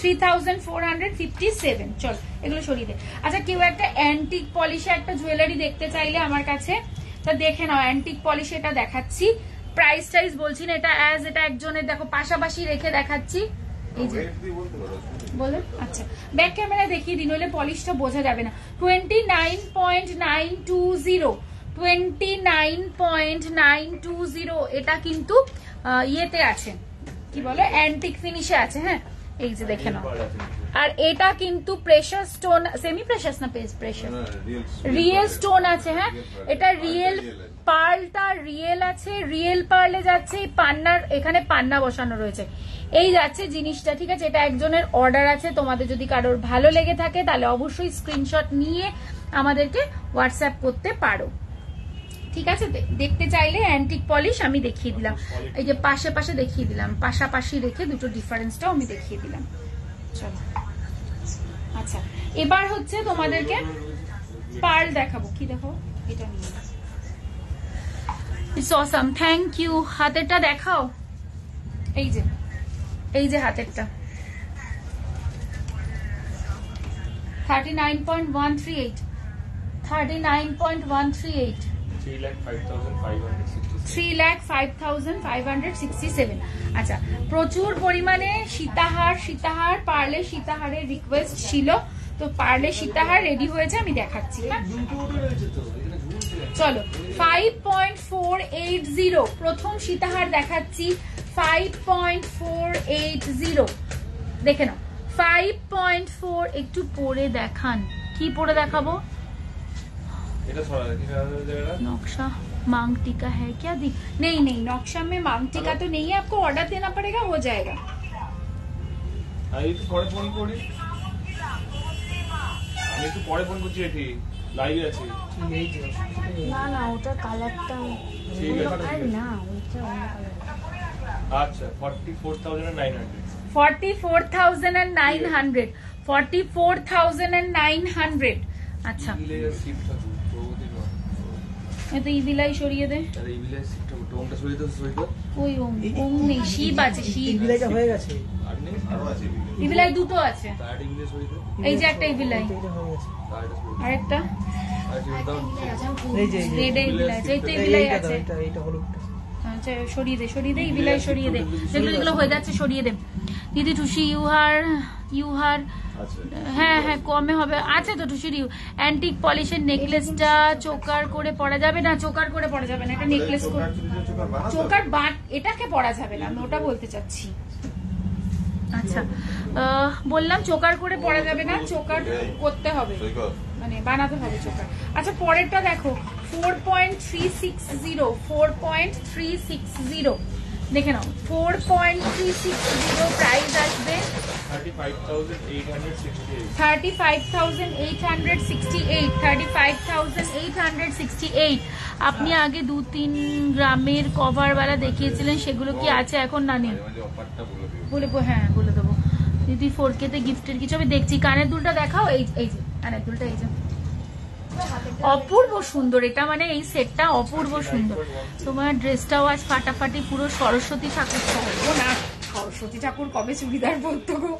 Speaker 2: 3457। চল এগুলো সরিয়ে দে। আচ্ছা কেউ একটা অ্যান্টিক পলিশে একটা জুয়েলারি দেখতে চাইলে আমার কাছে তা দেখে নাও, অ্যান্টিক পলিশে এটা দেখাচ্ছি, প্রাইস টাইস বলছি না, এটা অ্যাজ এটা একজনের দেখো পাশাপাশি রেখে দেখাচ্ছি। এই যে বলেন, আচ্ছা ব্যাক ক্যামেরায় দেখিয়ে দিন, নইলে পলিশটা বোঝা যাবে না। 29.920, 29.920 এটা কিন্তু ইয়েতে আছে, কি বলে অ্যান্টিক ফিনিশে আছে। হ্যাঁ এই যে দেখে নাও। আর এটা কিন্তু প্রেশার স্টোন, সেমি প্রেশাস না প্রেশার, রিয়েল স্টোন আছে। হ্যাঁ এটা রিয়েল, পার্লটা রিয়েল আছে, রিয়েল পার্লে যাচ্ছে। এই পান্নার এখানে পান্না বসানো রয়েছে, এই যাচ্ছে জিনিসটা, ঠিক আছে? এটা একজনের অর্ডার আছে, তোমাদের যদি কারোর ভালো লেগে থাকে তাহলে অবশ্যই স্ক্রিনশট নিয়ে আমাদেরকে হোয়াটসঅ্যাপ করতে পারো, ঠিক আছে? দেখতে চাইলে অ্যান্টিক পলিশ আমি দেখিয়ে দিলাম, এই যে পাশে পাশে দেখিয়ে দিলাম, পাশাপাশি রেখে দুটো ডিফারেন্সটাও আমি দেখিয়ে দিলাম। চলো আচ্ছা এবার হচ্ছে তোমাদেরকে পার্ল দেখাবো। কি দেখাবো? এটা নিয়ে ইটস অসাম, থ্যাংক ইউ। হাতেরটা দেখাও, এই যে হাতেরটা 39.138, 39.138, 3,05,567। আচ্ছা প্রচুর পরিমাণে সীতাহার পার্লে সীতাহারের রিকোয়েস্ট ছিল, তো পার্লে সীতাহার রেডি হয়েছে, আমি দেখাচ্ছি। চলো 5.480 প্রথম সীতাহার দেখাচ্ছি, 5.480 দেখে নাও। 5.4 একটু পরে দেখান, কি পরে দেখাবো? नक्शा मांग टीका है क्या? नहीं नक्शा में मांग टीका तो नहीं है, आपको ऑर्डर देना पड़ेगा, हो जाएगा। ना ওটা কালারটা না, ওইটা
Speaker 1: আচ্ছা 44,900,
Speaker 2: 44,900, 44,900। আচ্ছা তো ইভিলাই সরিয়ে দে, ওই ওম নেই, শিব আছে, শিব হয়ে গেছে, ইভিলাই দুটো আছে, এই যে একটা ইভিলাই, আরেকটা রেড ইভিলাই আছে, এই তো ইভিলাই আছে। আচ্ছা সরিয়ে দে ইভিলাই সরিয়ে দে, যেগুলো হয়ে যাচ্ছে সরিয়ে দে। দিদি টুসি ইউহার হ্যাঁ কমে হবে। আচ্ছা তো টুসির অ্যান্টিক পলিশের নেকলেসটা চোকার করে পরা যাবে না? চোকার করে পরা যাবে না, এটা নেকলেস করে চোকার বাট, এটাকে পরা যাবে না, আমি ওটা বলতে চাচ্ছি। আচ্ছা বললাম চোকার করে পরা যাবে না, চোকার করতে হবে, মানে বানাতে হবে চোকার। আচ্ছা পরেরটা দেখো 4.360, 4.360 দেখে নাও, 4.360 প্রাইস আসবে 35,868, 35,868। আপনি আগে 2-3 গ্রামের কভারওয়ালা দেখিয়েছিলেন, সেগুলো কি আছে এখন? না নেই, হ্যাঁ বলে দেবো দিদি। 4K তে গিফটের কিছু আমি দেখছি। কানের দুলটা দেখাও, এই যে কানের দুলটা, এই যে অপূর্ব সুন্দর, এটা মানে এই সেটটা অপূর্ব সুন্দর। তোমার ড্রেসটাও আজ ফাটাফাটি, পুরো সরস্বতী ঠাকুর না, সরস্বতী ঠাকুর কবে চুড়িদার পরতো গো।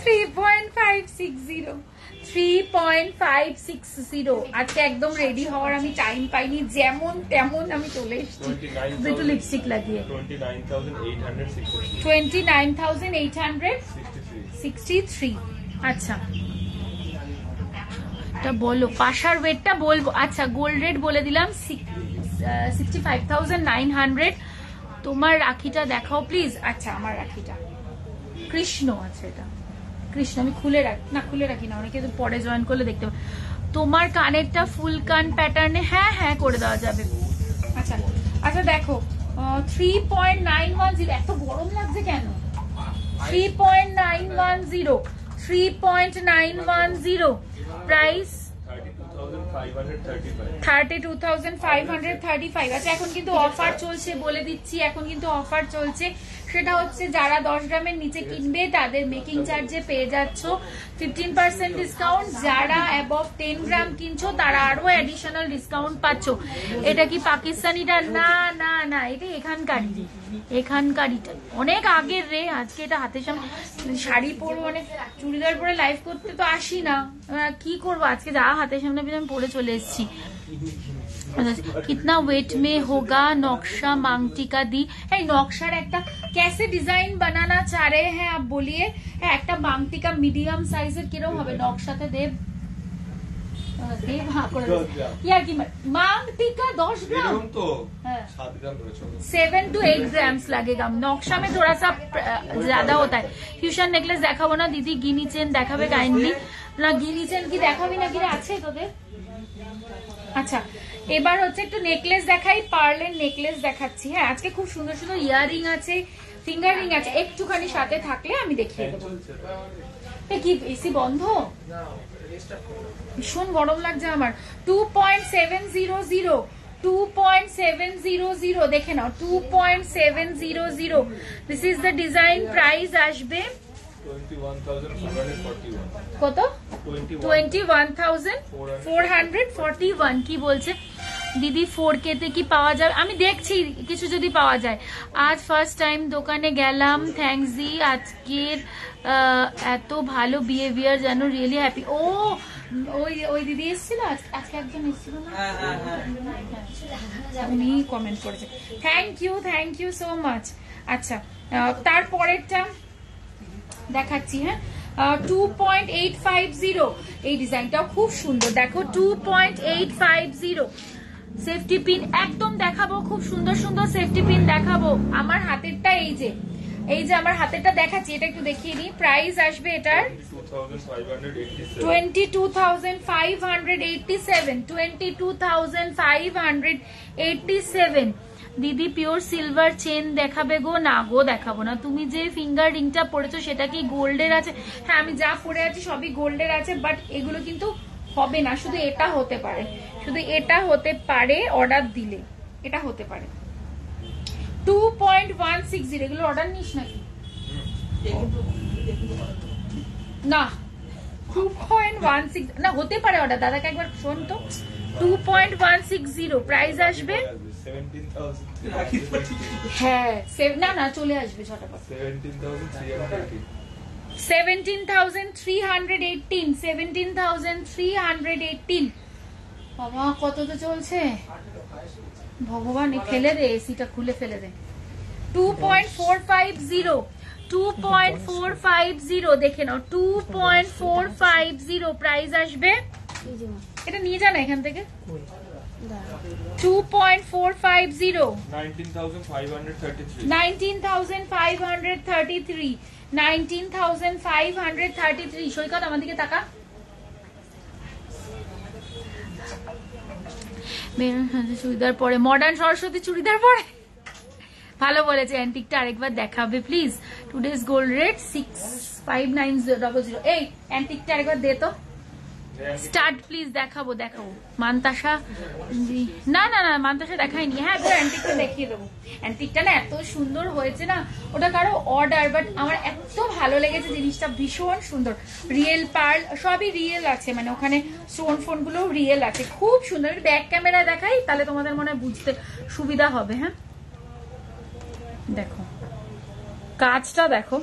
Speaker 2: 3.560 আজকে একদম রেডি হওয়ার আমি টাইম পাইনি, যেমন তেমন আমি চলে এসেছি একটু লিপস্টিক লাগিয়ে। 29,863। আচ্ছা বলো পাশার ওয়েটটা বলবো। আচ্ছা গোল্ড রেট বলে দিলাম 65,900। তোমার রাখিটা দেখাও প্লিজ। আচ্ছা আমার রাখিটা কৃষ্ণ আছে, এটা কৃষ্ণ, আমি খুলে রাখি না, অনেকে পরে জয়েন করলে দেখতে পাবে। তোমার কানেরটা ফুল কান প্যাটার্নে, হ্যাঁ করে দেওয়া যাবে। আচ্ছা দেখো 3.910, এত গরম লাগছে কেন? 3.910, 3.910 প্রাইস 32,535। আচ্ছা, এখন কিন্তু অফার চলছে, বলে দিচ্ছি, এখন কিন্তু অফার চলছে। সেটা হচ্ছে যারা 10 গ্রামের নিচে কিনবে তাদের মেকিং চার্জে পেয়ে যাচ্ছ 15% ডিসকাউন্ট। যারা অ্যাবভ 10 গ্রাম কিনছো তারা আরো অ্যাডিশনাল ডিসকাউন্ট পাচ্ছ। এটা কি পাকিস্তানিটা? না না না, এটা এখানকারিটা, অনেক আগের রে। আজকে এটা হাতের সামনে শাড়ি পরবো, মানে চুড়িদার পরে লাইভ করতে তো আসি না, কি করবো, আজকে যা হাতের সামনে আমি পরে চলে এসেছি। कितना वेट में होगा नक्शा मांग टीका दी? এই নকশার একটা कैसे ডিজাইন বানানা চাহ रहे हैं आप बोलिए। একটা মাং টিকা মিডিয়াম সাইজের কিরকম হবে নকশাতে? দেব हाँ করে यार की मांग टीका 10 ग्राम
Speaker 1: तो 7 ग्राम
Speaker 2: 7 to 8 ग्राम्स लगेगा। नक्शा में थोड़ा सा ज्यादा होता है। फ्यूशन नेकलेस দেখাবো না দিদি, গিনি চেন দেখাবে কাইন্ডলি। না গিনি চেন কি দেখাবি না? কি আছে তোদের? আচ্ছা, এবার হচ্ছে একটু নেকলেস দেখাই, পার্লের নেকলেস দেখাচ্ছি। হ্যাঁ, আজকে খুব সুন্দর সুন্দর ইয়াররিং আছে, ফিঙ্গার রিং আছে। একটুখানি সাথে থাকলে আমি দেখিয়ে দেবো। কি এসি বন্ধ? ভীষণ গরম লাগছে আমার। 2.700, 2.700 দেখে নাও, 2.700। This is the design. Price আসবে কত? 21,441। কি বলছে দিদি? 4K তে কি পাওয়া যাবে? আমি দেখছি কিছু যদি পাওয়া যায়। আজ ফার্স্ট টাইম দোকানে গেলাম, থ্যাঙ্কস দি। আজকের এত ভালো বিহেভিয়ার, যেন রিয়েলি হ্যাপি। ও ওই দিদি এসেছিল আজকে, একজন এসেছিল না, উনি কমেন্ট করেছে। Thank you so much. আচ্ছা, তারপরেরটা দেখাচ্ছি। হ্যাঁ, 2.850, এই ডিজাইনটাও খুব সুন্দর। দেখো 2.850 সেফটি পিন একদম দেখাবো, খুব সুন্দর সুন্দর সেফটি পিন দেখাবো। আমার হাতেরটা এই যে আমার হাতেরটা দেখাচ্ছি, এটা একটু দেখিয়ে নিই। প্রাইস আসবে এটার 22,587, 22,587। দিদি পিওর সিলভার চেন দেখাবে গো? না গো, দেখাবো না। তুমি যে ফিঙ্গার রিংটা পরেছো সেটা কি গোল্ডের আছে? হ্যাঁ, আমি যা পরে আছি সবই গোল্ডের আছে, বাট এগুলো কিন্তু হবে না, শুধু এটা হতে পারে, অর্ডার দিলে এটা হতে পারে। 2.160, এগুলো অর্ডার নিস নাকি? না, 2.16 না, হতে পারে অর্ডার। দাদাকে একবার শোন তো। 2.160 প্রাইস আসবে। হ্যাঁ, না চলে আসবে ছটা পর। 17,318, 17,318। বাবা, কত তো চলছে ভগবান। ফেলে দে, এসিটা খুলে ফেলে দে। 2.450, 2.450 দেখে নাও, 2.450 প্রাইস আসবে। এটা নিয়ে যা না এখান থেকে। 2.450, 19,533, 19,533। সৈকত আমার দিকে তাকা। চুড়িদার পরে, মডার্ন সরস্বতী চুড়িদার পরে, ভালো বলেছে। অ্যান্টিকটা আরেকবার দেখাবে প্লিজ। Today's gold rate 659000। এই অ্যান্টিকটা আরেকবার দে তো, স্টার্ট প্লিজ। দেখাবো মান্তাসা। না মান্তাসা দেখাইনি। হ্যাঁ, অ্যান্টিকটা দেখিয়ে দেবো। অ্যান্টিকটা না এত সুন্দর হয়েছে না, ওটা কারো অর্ডার, বাট আমার এত ভালো লেগেছে জিনিসটা, ভীষণ সুন্দর। রিয়েল পার্ল সবই রিয়েল আছে, মানে ওখানে স্টোন ফোন গুলো রিয়েল আছে, খুব সুন্দর। ব্যাক ক্যামেরা দেখাই, তাহলে তোমাদের মনে বুঝতে সুবিধা হবে। হ্যাঁ, দেখো কাজটা, দেখো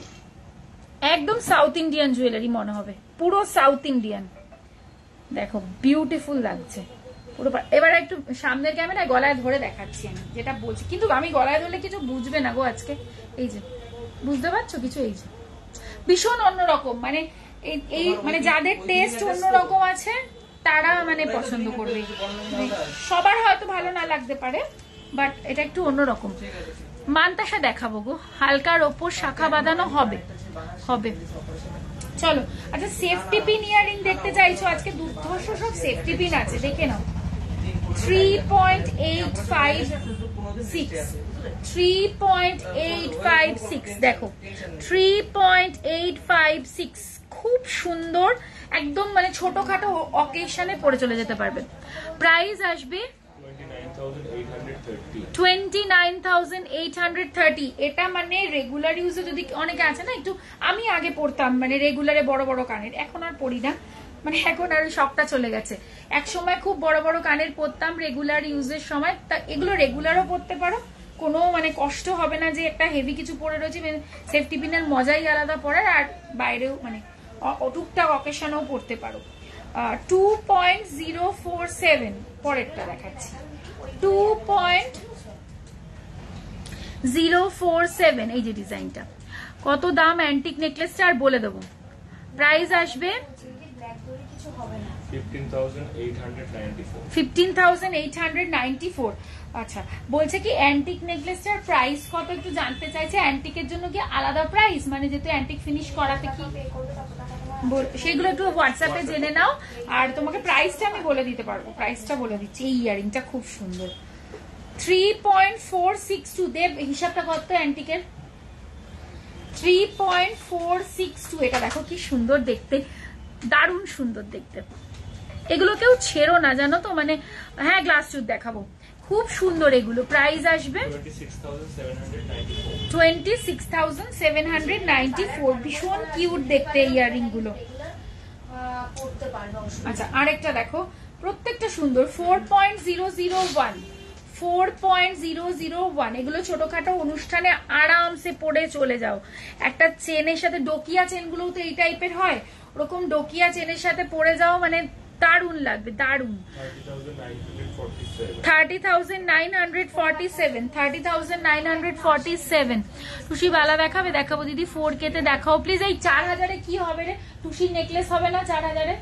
Speaker 2: একদম সাউথ ইন্ডিয়ান জুয়েলারি মনে হবে, পুরো সাউথ ইন্ডিয়ান। দেখো বিউটিফুল লাগছে পুরো। এবার একটু সামনের ক্যামেরায় গলায় ধরে দেখাচ্ছি আমি যেটা বলছি, কিন্তু আমি গলায় ধরলে কিছু বুঝবে না গো আজকে। এই যে বুঝতে পারছো কিছু? এই যে ভীষণ অন্যরকম, মানে এই মানে যাদের টেস্ট অন্যরকম আছে তারা মানে পছন্দ করবে। সবার হয়তো ভালো না লাগতে পারে, বাট এটা একটু অন্যরকম। মান্তাসা দেখাবো গো, হালকার ওপর শাখা বাঁধানো হবে। চলো, আচ্ছা সেফটি পিন ইয়ারিং দেখতে চাইছো? আজকে দুর্ধর্ষ সব সেফটি পিন আছে, দেখে নাও। 3.856 দেখো 3.856 খুব সুন্দর একদম মানে ছোটখাটো অকেশনে পরে চলে যেতে পারবে। প্রাইস আসবে 29,830। এটা মানে রেগুলার ইউজে যদি অনেকে আছে না, একটু আমি আগে পরতাম মানে রেগুলারে বড় বড় কানের, এখন আর পরি না, মানে এখন আর শখটা চলে গেছে। এক সময় খুব বড় বড় কানের পরতাম রেগুলার ইউজের সময়, তা এগুলো রেগুলারও পরতে পারো, কোনো মানে কষ্ট হবে না যে একটা হেভি কিছু পরে রয়েছে। সেফটি পিনের মজাই আলাদা পরার, আর বাইরেও মানে টুকটাক অকেশনেও পরতে পারো। 2.047 পরেরটা দেখাচ্ছি, 2.047 এই যে ডিজাইনটা। কত দাম অ্যান্টিক নেকলেসটা আর বলে দেবো। প্রাইস আসবে 15,894। আচ্ছা, বলছে কি অ্যান্টিক নেকলেসটার প্রাইস কত একটু জানতে চাইছে। অ্যান্টিকের জন্য কি আলাদা প্রাইস, মানে যেহেতু অ্যান্টিক ফিনিশ করাতে কি সেগুলো একটু হোয়াটসঅ্যাপে জেনে নাও, আর তোমাকে প্রাইসটা আমি বলে দিতে পারবো। প্রাইসটা বলে দিচ্ছি, এই ইয়ারিংটা খুব সুন্দর 3.462। দেব হিসাবটা কত অ্যান্টিকের? 3.462। এটা দেখো কি সুন্দর দেখতে, দারুণ সুন্দর দেখতে। এগুলো কেউ ছেড়ো না জানো তো, মানে হ্যাঁ গ্লাস টুথ দেখাবো, খুব সুন্দর এগুলো। প্রাইস আসবে 26,794। ভীষণ কিউট দেখতে ইয়ারিং গুলো। আচ্ছা, আরেকটা দেখো, প্রত্যেকটা সুন্দর। 4.001 4.001। এগুলো ছোটখাটো অনুষ্ঠানে আরামসে পরে চলে যাও। একটা চেনের সাথে, ডোকিয়া চেনগুলো তো এই টাইপের হয়, ওরকম ডোকিয়া চেনের সাথে পরে যাও, মানে দারুণ লাগবে, দারুণ। 30,947। 30,947। টুসি বালা দেখাবে? দেখাবো দিদি, 4K তে দেখাও প্লিজ। এই 4,000-এ কি হবে রে? টুসির নেকলেস হবে না 4,000-এ?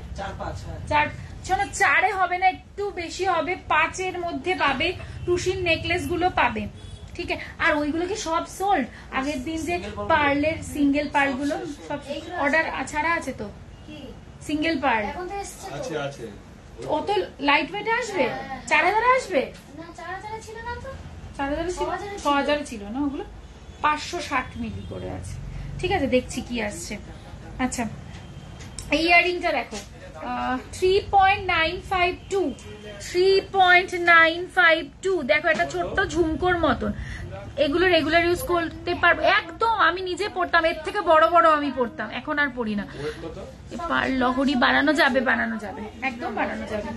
Speaker 2: 4 শোনো, 4-এ হবে না, একটু বেশি হবে, 5-এর মধ্যে পাবে টুসির নেকলেস গুলো পাবে, ঠিক আছে? আর ওইগুলো কি সব সোল্ড? আগের দিন যে পার্লের সিঙ্গেল পার্ল গুলো সব অর্ডার ছাড়া আছে তো, সিঙ্গেল পার্ল
Speaker 1: আছে আছে।
Speaker 2: অত লাইট ওয়েটে আসবে? 4,000-এ আসবে না? 4,000-এ ছিল না তো, 4,000-এ ছিল, 6,000-এ ছিল না ওগুলো, 560 মিলি করে আছে। ঠিক আছে, দেখছি কি আসছে। আচ্ছা, এই ইয়ারিংটা দেখো, 3.952। 3.952 দেখো, এটা ছোট্ট ঝুমকোর মতন। এগুলো রেগুলার ইউজ করতে পারবো একদম। আমি নিজে পড়তাম, এর থেকে বড় বড় আমি পড়তাম, এখন আর পড়ি না। লহরি বানানো যাবে, বানানো যাবে, একদম বানানো যাবে।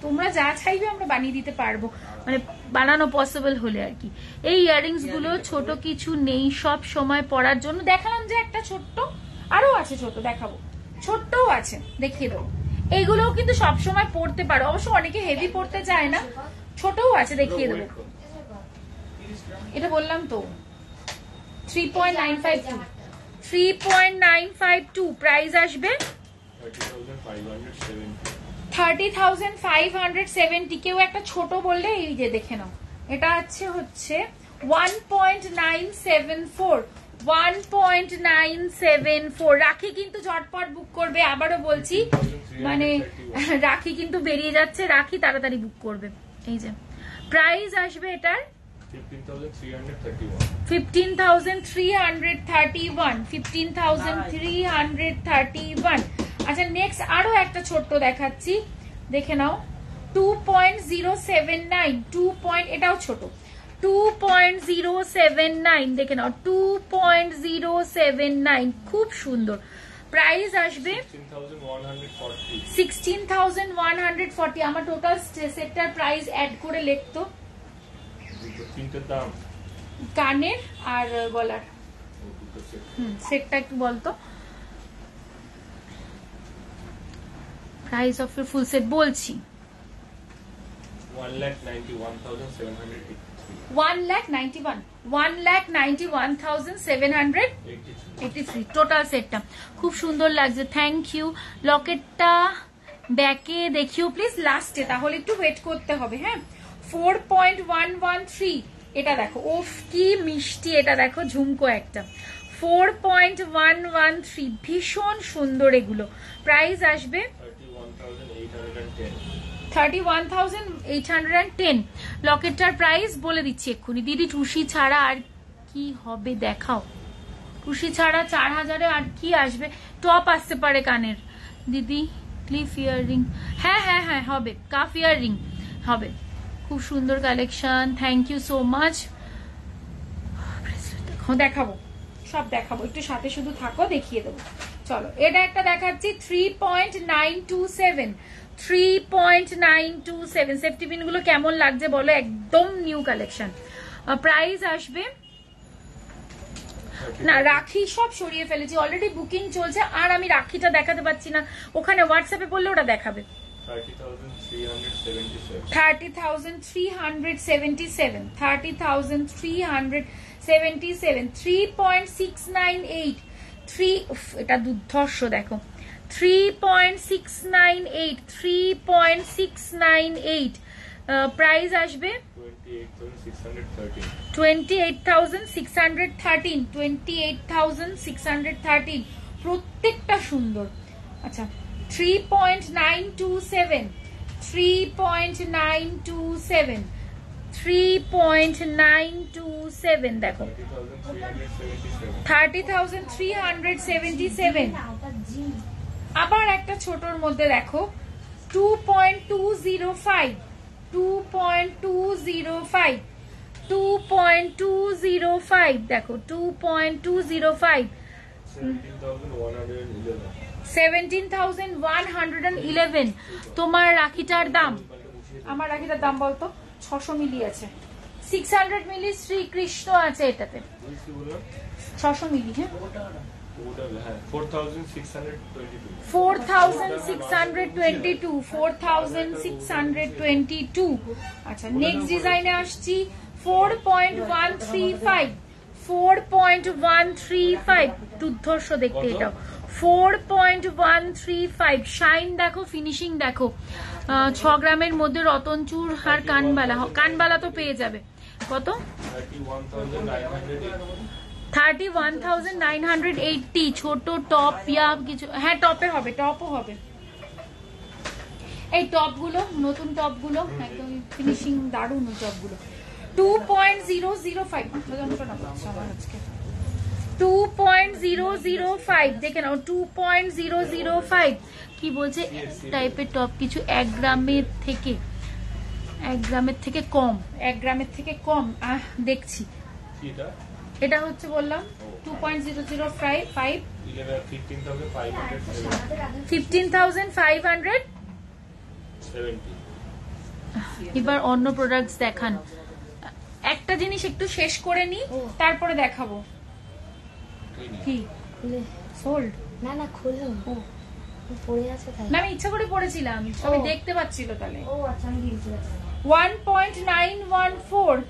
Speaker 2: তোমরা যা চাইবে আমরা বানিয়ে দিতে পারবো, মানে বানানো পসিবল হলে আর কি। এই ইয়ারিংস গুলো ছোট কিছু নেই, সব সময় পরার জন্য। দেখালাম যে একটা ছোট্ট, আরো আছে ছোট, দেখাবো, ছোট্টও আছে, দেখিয়ে দেবো। এইগুলোও কিন্তু সবসময় পড়তে পারো, অবশ্য অনেকে হেভি পড়তে চায় না, ছোটও আছে, দেখিয়ে দেবো। এটা বললাম তো 3.952। 3.952 প্রাইস আসবে 30,570। কেউ একটা ছোট বললে এই যে দেখে নাও, এটা হচ্ছে 1.974। 1.974। রাখি কিন্তু ঝটপট বুক করবে, আবারও বলছি, মানে রাখি কিন্তু বেরিয়ে যাচ্ছে, রাখি তাড়াতাড়ি বুক করবে। এই যে প্রাইস আসবে এটার 15,331। 15,331। আচ্ছা, নেক্সট আরো একটা ছোট্ট দেখাচ্ছি, দেখে নাও। 2.079। 2. এটাও ছোট, 2.079 দেখে নাও, 2.079 খুব সুন্দর। প্রাইস আসবে 16,140। আমার টোটাল সেটটার প্রাইস অ্যাড করে লিখতো, কানের আর গলার সেটটা একটু বলতো। প্রাইস অফ ফুল সেট বলছি 1,91,783 টোটাল সেটটা। খুব সুন্দর লাগছে, থ্যাংক ইউ। লকেটটা ব্যাকে দেখিও প্লিজ লাস্টে, তাহলে একটু ওয়েট করতে হবে। হ্যাঁ, 4.113। এটা দেখো, ওফ কি মিষ্টি, এটা দেখো ঝুমকো একটা। 4.113 ভীষণ সুন্দর এগুলো। প্রাইস আসবে 31,810। লকেটটার প্রাইস বলে দিচ্ছি এক্ষুনি দিদি। টুসি ছাড়া আর কি হবে দেখাও। টুসি ছাড়া 4,000-এ আর কি আসবে? টপ আসতে পারে কানের দিদি। ক্লিফ ইয়াররিং, হ্যাঁ হ্যাঁ হ্যাঁ হবে, কাফ ইয়াররিং হবে। খুব সুন্দর collection, thank you so much. দেখাবো, সব দেখাবো, একটু সাথে শুধু থাকো, দেখিয়ে দেবো। চলো এটা একটা দেখাচ্ছি 3.927, 3.927। সেফটি পিন গুলো কেমন লাগছে বলো, একদম নিউ কালেকশন। প্রাইস আসবে না, রাখি সব সরিয়ে ফেলেছি, অলরেডি বুকিং চলছে, আর আমি রাখিটা দেখাতে পাচ্ছি না, ওখানে হোয়াটসঅ্যাপে বললে ওটা দেখাবে। 30,377, 30,377, 3.698, এটা দুর্ধর্ষ দেখো, 3.698, 3.698। প্রাইস আসবে 28,613, 28,613, প্রত্যেকটা সুন্দর। আচ্ছা 3.927, 3.927, 3.927 দেখো, 30,377। আবার একটা ছোটর মধ্যে দেখো 2.205, 2.205, 2.205 দেখো, 2.205, 17,111। তোমার রাখিটার দাম, আমার রাখিটার দাম বলতো, 600 মিলি আছে, 600 মিলি শ্রীকৃষ্ণ আছে এটাতে, 600 মিলি। হ্যাঁ 4,622, 4,622। আচ্ছা নেক্সট ডিজাইনে আসছি 4.135, 4.135, দুর্ধর্ষ দেখতে এটাও, 4.135। শাইন দেখো, ফিনিশিং দেখো। 6 গ্রামের মধ্যে রতনচুর আর কানবালা, কানবালা তো পেয়ে যাবে। কত? 31,980। ছোট টপ ইয়া কিছু, হ্যাঁ টপে হবে, টপও হবে। এই টপ গুলো, নতুন টপ গুলো একদম ফিনিশিং দারুণ, টপ গুলো 2.005, 2.005 দেখে নাও, 2.005। কি বলছে টাইপের টপ কিছু 1 গ্রামের থেকে, 1 গ্রামের থেকে কম, 1 গ্রামের থেকে কম। দেখছি এটা হচ্ছে বললাম 2.005, 15,570। এবার অন্য প্রোডাক্টস দেখান। একটা জিনিস একটু শেষ করে নি, তারপরে দেখাবো। কি সোল্ড?
Speaker 3: না না খোলো, পড়ে আছে তাই।
Speaker 2: না আমি ইচ্ছা করে পড়েছিলাম, সবাই দেখতে পাচ্ছিল তাহলে।
Speaker 3: ও আচ্ছা আমি দিয়েছি।
Speaker 2: 1.914,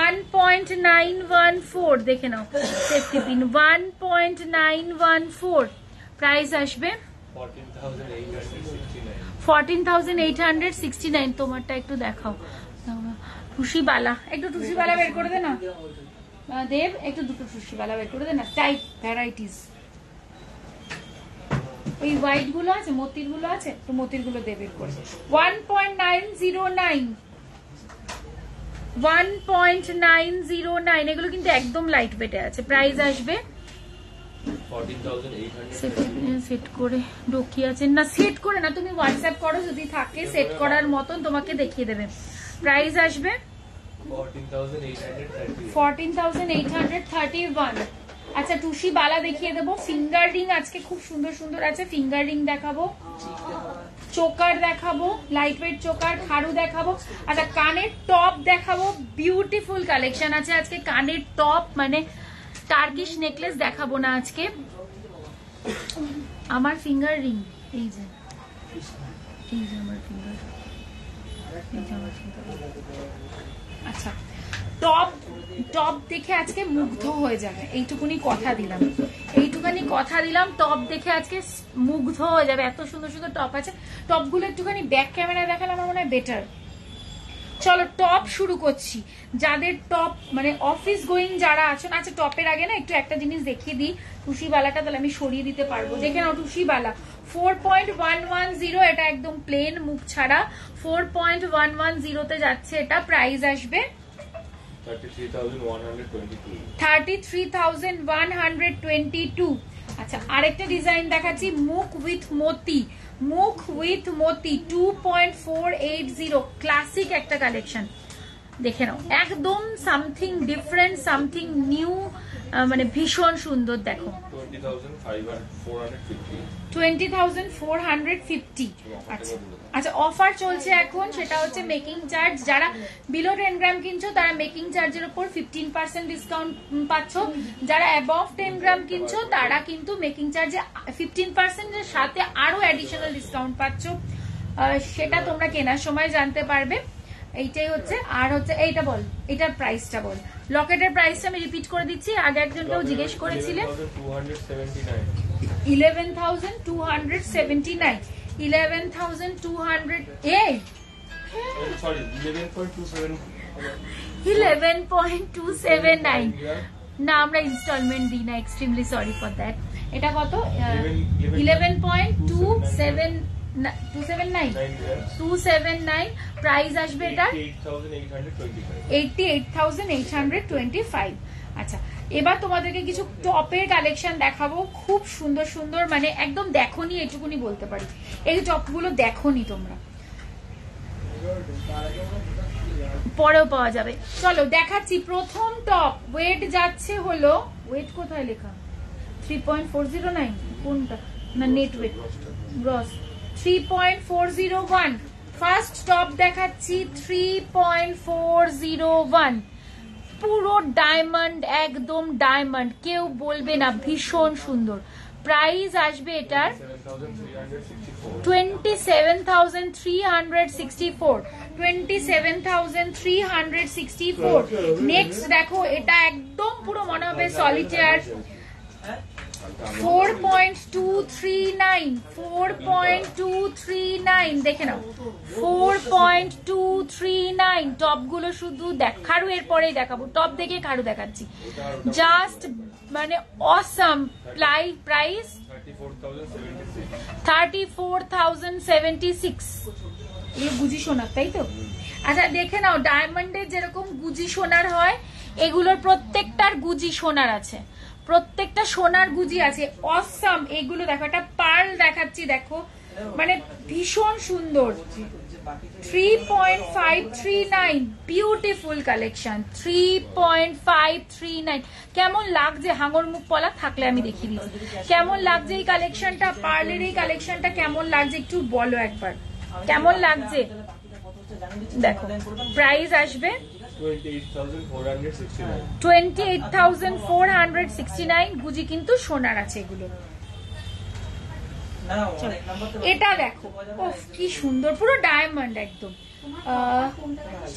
Speaker 2: 1.914 দেখে নাও, সেফটি পিন 1.914। প্রাইস আসবে 14,869। তোমারটা একটু দেখাও। টুসিবালা, একটু টুসিবালা বের করে দে না দেব, একটু দুটো টুসিবালা বের করে দে না, টাইপ ভ্যারাইটিস। ওই হোয়াইট গুলো আছে, মতির গুলো আছে, তো মতির গুলো দে বের করে। 1.909, 1.909। এগুলো কিন্তু একদম লাইট ওয়েটে আছে। প্রাইস আসবে
Speaker 1: 14,870।
Speaker 2: সেট করে ডকি আছেন না, সেট করে না, তুমি হোয়াটসঅ্যাপ করো, যদি থাকে সেট করার মতন তোমাকে দেখিয়ে দেবে। প্রাইস আসবে 14,831। আচ্ছা টুসি বালা দেখিয়ে দেবো। ফিঙ্গার রিং আজকে খুব সুন্দর সুন্দর আছে, ফিঙ্গার রিং দেখাবো, চোকার দেখাবো, লাইট ওয়েট চোকার, খাড়ু দেখাবো। আচ্ছা কানের টপ দেখাবো, বিউটিফুল কালেকশন আছে আজকে কানের টপ, মানে টার্কিশ নেকলেস দেখাবো না আজকে। আমার ফিঙ্গার রিং এই যে, এই যে আমার ফিঙ্গার, এই যে আমার ফিঙ্গার। আচ্ছা টপ, টপ দেখে আজকে মুগ্ধ হয়ে যাবে, এইটুকুনি কথা দিলাম, এইটুখানি কথা দিলাম। টপ দেখে আজকে মুগ্ধ হয়ে যাবে, এত সুন্দর সুন্দর টপ আছে। টপগুলো একটুখানি ব্যাক ক্যামেরায় দেখালে আমার মনে হয় বেটার। চলো টপ শুরু করছি। যাদের টপ মানে অফিস গোয়িং যারা আছেন, আচ্ছা টপের আগে না একটু একটা জিনিস দেখিয়ে দিই, টুসিবালাটা তাহলে আমি সরিয়ে দিতে পারবো। দেখে নাও টুসিবালা 4.110 এটা একদম প্লেন মুখ ছাড়া 4.110 তে যাচ্ছে এটা প্রাইস আসবে 33,122 আচ্ছা আরেকটা ডিজাইন দেখাচ্ছি মুখ উইথ মোতি 2.480 ক্লাসিক একটা কালেকশন দেখে নাও একদম সামথিং ডিফারেন্ট সামথিং নিউ মানে ভীষণ সুন্দর দেখো 20,450 আচ্ছা আচ্ছা অফার চলছে এখন সেটা হচ্ছে মেকিং চার্জ যারা বিলো 10 গ্রাম কিনছো তারা মেকিং চার্জের উপর 15% ডিসকাউন্ট পাচ্ছ যারা অ্যাবভ 10 গ্রাম কিনছো তারা কিন্তু মেকিং চার্জে 15% এর সাথে আরো অ্যাডিশনাল ডিসকাউন্ট পাচ্ছ সেটা তোমরা কেনার সময় জানতে পারবে এইটাই হচ্ছে আর হচ্ছে এইটা বল এটার প্রাইসটা বল লকেটের প্রাইসটা আমি রিপিট করে দিচ্ছি আগে একজন কেউ জিজ্ঞেস করেছিলেন 11,279 11,200 এই
Speaker 1: সরি 11.27
Speaker 2: 11.279 না আমরা ইনস্টলমেন্ট দিই না এক্সট্রিমলি সরি ফর দ্যাট এটা কত 279 প্রাইস আসবে এটা 88,825 আচ্ছা এবার তোমাদেরকে কিছু টপের কালেকশন দেখাবো খুব সুন্দর সুন্দর মানে একদম দেখোনি এটুকুনি বলতে পারি এই টপগুলো দেখোনি তোমরা পরেও পাওয়া যাবে চলো দেখাচ্ছি প্রথম টপ ওয়েট যাচ্ছে হলো ওয়েট কোথায় লেখা 3.409 কোনটা না net weight gross 3.401 first top দেখাচ্ছি 3.401 পুরো ডায়মন্ড একদম ডায়মন্ড কেউ বলবে না ভীষণ সুন্দর প্রাইস আসবে এটার 27,364 নেক্সট দেখো এটা একদম পুরো মনে হবে সলিটার 4.239 দেখে নাও 4.239 টপ গুলো শুধু খাড়ু এর পরেই দেখাবো টপ দেখে খাড়ু দেখাচ্ছি জাস্ট মানে অসাম প্রাইস 34,076 এগুলো গুজি সোনার তাই তো আচ্ছা দেখে নাও ডায়মন্ডের যেরকম গুজি সোনার হয় এগুলোর প্রত্যেকটার গুজি সোনার আছে প্রত্যেকটা সোনার গুজি আছে অসাম এগুলো দেখো একটা পার্ল দেখাচ্ছি দেখো মানে ভীষণ সুন্দর 3.539 বিউটিফুল কালেকশন 3.539 কেমন লাগছে হাঙর মুখ পলা থাকলে আমি দেখিয়ে দিচ্ছি কেমন লাগছে এই কালেকশনটা পার্লের এই কালেকশনটা কেমন লাগছে একটু বলো একবার কেমন লাগছে দেখো প্রাইস আসবে 28,469 গুজি কিন্তু সোনার আছে এগুলো এটা দেখো কি সুন্দর পুরো ডায়মন্ড একদম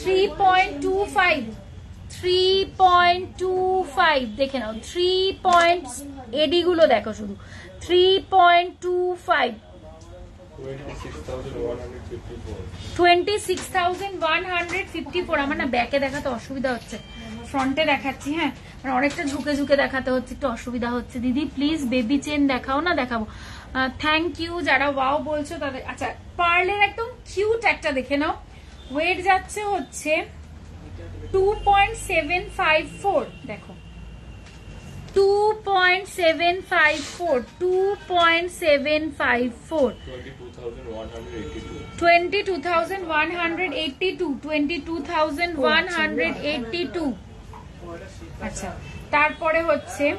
Speaker 2: 3.25 দেখে নাও 3 এডি গুলো দেখো শুধু 3.25 26,154 আমার না ব্যাকে দেখাতে অসুবিধা হচ্ছে ফ্রন্টে দেখাচ্ছি হ্যাঁ অনেকটা ঝুঁকে ঝুঁকে দেখাতে হচ্ছে একটু অসুবিধা হচ্ছে দিদি প্লিজ বেবি চেন দেখাও না দেখাবো থ্যাংক ইউ যারা ওয়াও বলছো তাদের আচ্ছা পার্লের একদম কিউট একটা দেখে নাও ওয়েট যাচ্ছে হচ্ছে 2.754 দেখো 22,182 আচ্ছা তারপরে হচ্ছে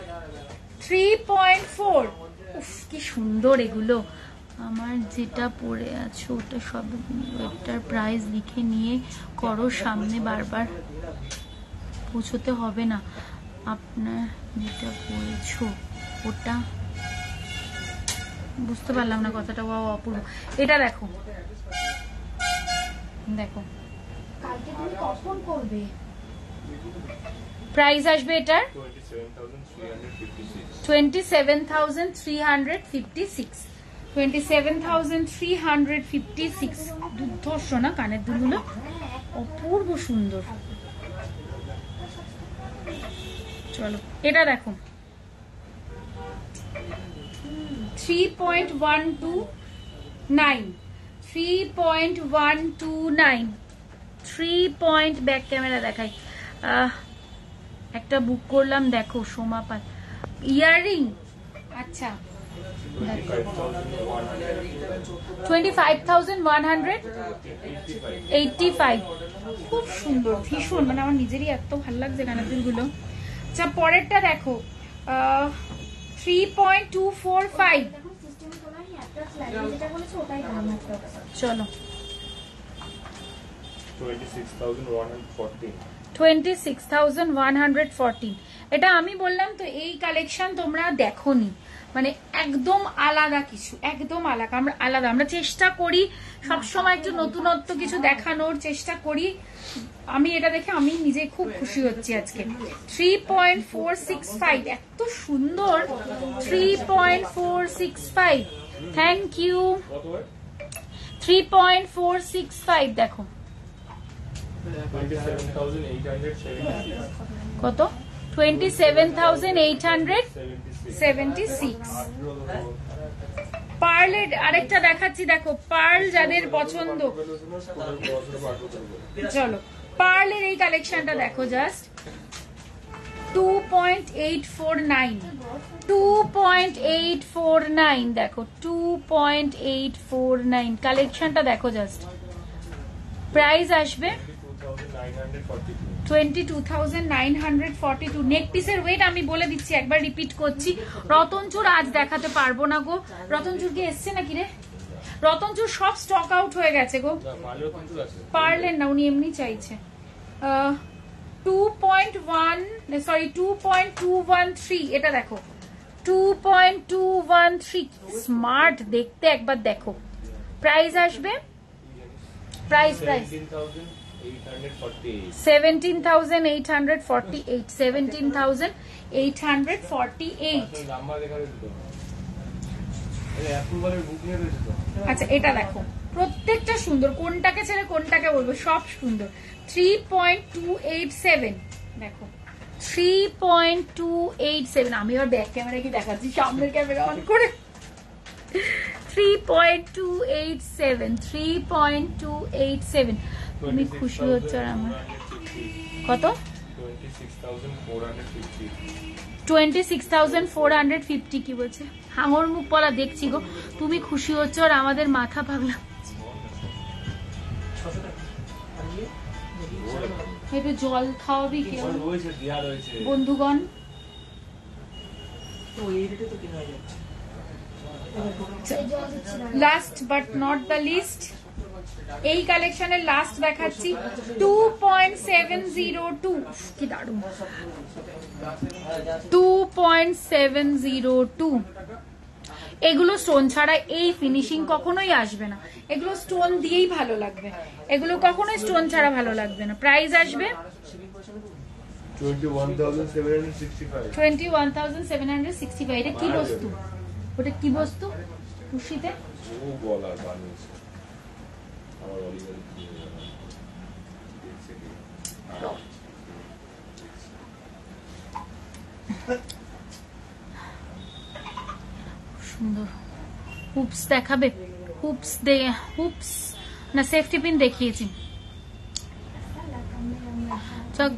Speaker 2: 3.4 উফ কি সুন্দর এগুলো আমার যেটা পরে আছে ওটা সব ওটার প্রাইস লিখে নিয়ে করো সামনে বারবার পৌঁছতে হবে না আপনার যেটা পরেছো ওটা বুঝতে পারলাম না কথাটা অপূর্ব এটা দেখো দেখো কালকে তুমি কখন করবে প্রাইস আসবে এটার 27,356 দুর্ধর্ষ না কানের দুলগুলো অপূর্ব সুন্দর চলো এটা দেখো 3.129 3.129 3 ব্যাক ক্যামেরা দেখাই একটা বুক করলাম দেখো সোমা পাল ইয়াররিং আচ্ছা 25,185 খুব সুন্দর ভীষণ মানে আমার নিজেরই এত ভালো লাগছে কানের গুলো আচ্ছা পরেরটা দেখো 3.245 চলো 26,114 এটা আমি বললাম তো এই কালেকশন তোমরা দেখোনি মানে একদম আলাদা কিছু একদম আলাদা আমরা চেষ্টা করি সব সময় একটু নতুনত্ব কিছু দেখানোর চেষ্টা করি আমি এটা দেখে আমি নিজে খুব খুশি হচ্ছি আজকে 3.465 এত সুন্দর 3.465 থ্যাংক ইউ 3.465 দেখো কত 27,876 পার্লের আরেকটা দেখাচ্ছি দেখো পার্ল যাদের পছন্দ চলো পার্লের এই কালেকশনটা দেখো জাস্ট 2.849 দেখো 2.849 কালেকশনটা দেখো জাস্ট প্রাইস আসবে 22,942 নেক পিসের ওয়েট আমি বলে দিচ্ছি একবার রিপিট করছি রতনচুর আজ দেখাতে পারবো না গো রতনচুর কি এসছে নাকি রে রতনচুর সব স্টক আউট হয়ে গেছে গো পারলেন না উনি এমনি চাইছে 2.213 এটা দেখো 2.213 স্মার্ট দেখতে একবার দেখো প্রাইস আসবে প্রাইস 17,848 আচ্ছা এটা দেখো প্রত্যেকটা সুন্দর কোনটাকে ছেড়ে কোনটাকে বলবো সব সুন্দর 3.287 দেখো 3.287 আমি আর ব্যাক ক্যামেরা কি দেখাচ্ছি সামনের ক্যামেরা অন করে 3.287 তুমি খুশি হচ্ছ আর আমার কত 26,450 কি বলছে হাঙর মুখ পলা দেখছি গো তুমি খুশি হচ্ছ আর আমাদের মাথা পাগলা একটু জল খাওয়াবি কেউ বন্ধুগণ last but not the least এই কালেকশনের লাস্ট দেখাচ্ছি 2.702 কি দারুণ 2.702 এগুলো স্টোন ছাড়া এই ফিনিশিং কখনোই আসবে না এগুলো স্টোন দিয়েই ভালো লাগবে এগুলো কখনোই স্টোন ছাড়া ভালো লাগবে না প্রাইস আসবে 21,765 এটা কি বস্তু ওটা কি বস্তু খুশিতে সুন্দর হুপস দেখাবে হুপস না সেফটি পিন দেখিয়েছি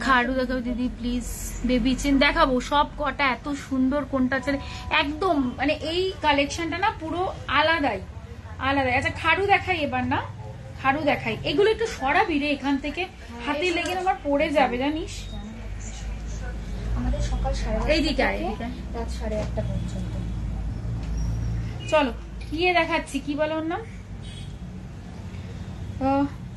Speaker 2: খাড়ু দেখাবো দিদি প্লিজ বেবি চেন দেখাবো সব কটা এত সুন্দর কোনটা ছেড়ে একদম মানে এই কালেকশনটা না পুরো আলাদাই আচ্ছা খাড়ু দেখাই এবার না খাড়ু দেখাই এগুলো একটু সরাবি রে এখান থেকে হাতে লেগে আমার পড়ে যাবে জানিস
Speaker 3: আমাদের সকাল 8:30
Speaker 2: এইদিকে
Speaker 3: রাত 1:30 পর্যন্ত
Speaker 2: চলো ইয়ে দেখাচ্ছি কি বলো ওর নাম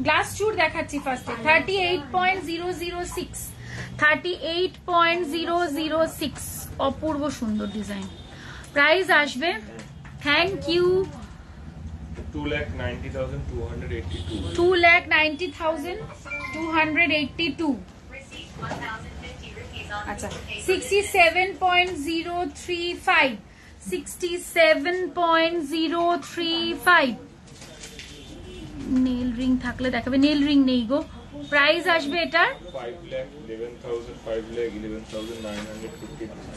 Speaker 2: গ্লাস চুর দেখাচ্ছি ফার্স্টে 38.006 অপূর্ব সুন্দর ডিজাইন প্রাইস আসবে থ্যাংক ইউ 2,90,282 আচ্ছা 67.035 নেল রিং থাকলে দেখাবে নেল রিং নেই গো প্রাইস আসবে এটার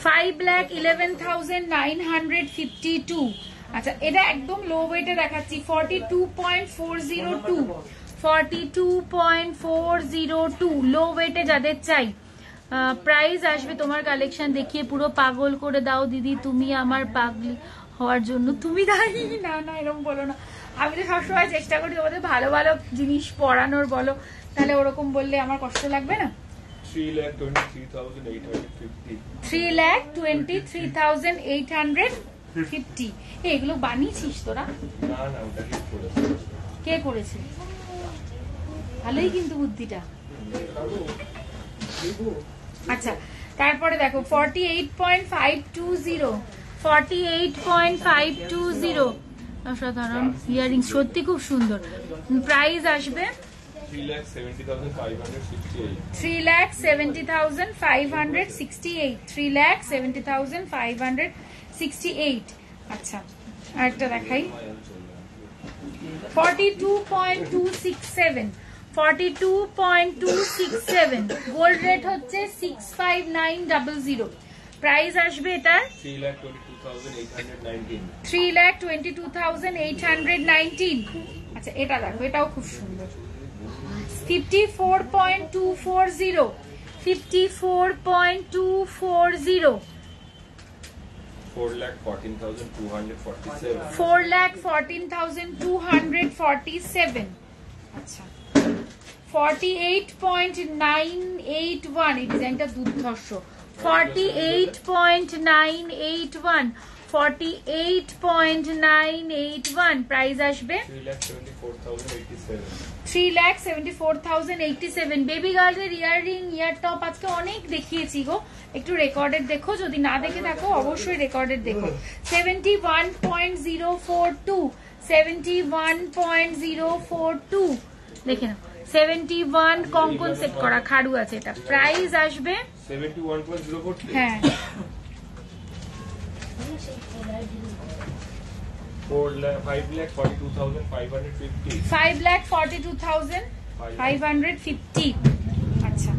Speaker 2: 5,11,952 আচ্ছা এটা একদম লো ওয়েটে দেখাচ্ছি 42.402 42.402 লো ওয়েটে যাদের চাই প্রাইস আসবে। তোমার কালেকশন দেখিয়ে পুরো পাগল করে দাও দিদি, তুমি আমার পাগলি হওয়ার জন্য তুমি দাঁড়ি। না না এরকম বলো না, আমি তো সবসময় চেষ্টা করি তোমাদের ভালো ভালো জিনিস পড়ানোর, বলো তাহলে ওরকম বললে আমার কষ্ট লাগবে না। 3,23,850 এগুলো বানিয়েছিস তোরা? কে করেছে? ভালোই কিন্তু বুদ্ধিটা। আচ্ছা তারপরে দেখো 48.520 48.520 অসাধারণ ইয়ারিং, সত্যি খুব সুন্দর। প্রাইস আসবে 3,70,568 3,70,568। আচ্ছা আরেকটা দেখাই 42.267 42.267 গোল্ড রেট হচ্ছে 65900। প্রাইস আসবে এটার 3,22,819। আচ্ছা এটা দেখো, এটাও খুব সুন্দর 54.240 54.240 4,14,247। আচ্ছা 48.981 এই ডিজাইনটা দুর্ধর্ষ 48.981 48.981 প্রাইস আসবে 3,74,087। বেবি গার্লের ইয়াররিং ইয়ার টপ আজকে অনেক দেখিয়েছি গো, একটু রেকর্ডেড দেখো, যদি না দেখে থাকো অবশ্যই রেকর্ডেড দেখো। 71.042 71.042 দেখে নাও 71 কঙ্কন সেট করা খাড়ু আছে। এটা প্রাইস আসবে
Speaker 1: 71.042
Speaker 2: হ্যাঁ
Speaker 1: 5,42,550
Speaker 2: 5,42,550। আচ্ছা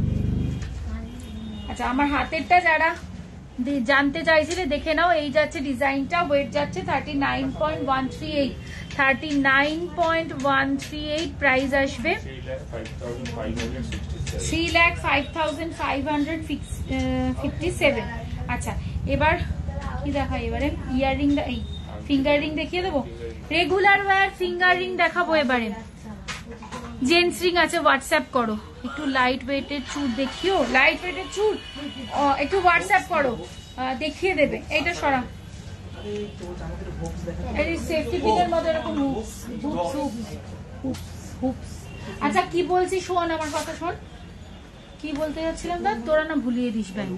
Speaker 2: আচ্ছা আমার হাতেরটা যারা জানতে চাইছিলে দেখে নাও, এই যাচ্ছে ডিজাইনটা, ওয়েট যাচ্ছে 39.138 39.138। প্রাইস আসবে 3,05,557। আচ্ছা এবার কি দেখাই, এবারে ইয়াররিং এই ফিঙ্গার রিং দেখিয়ে দেবো, রেগুলার ওয়্যার ফিঙ্গার রিং দেখাবো এবারে। জেন্টস রিং আছে, হোয়াটসঅ্যাপ করো। একটু লাইট ওয়েটের চুড় দেখিও, লাইট ওয়েটের চুড় একটু হোয়াটসঅ্যাপ করো, দেখিয়ে দেবে। এইটা সরা সেফটি পিনের মতো এরকম হুপস। আচ্ছা কি বলছি শোন, আমার কথা শোন, কি বলতে যাচ্ছিলাম না, তোরা না ভুলিয়ে দিস ভাই।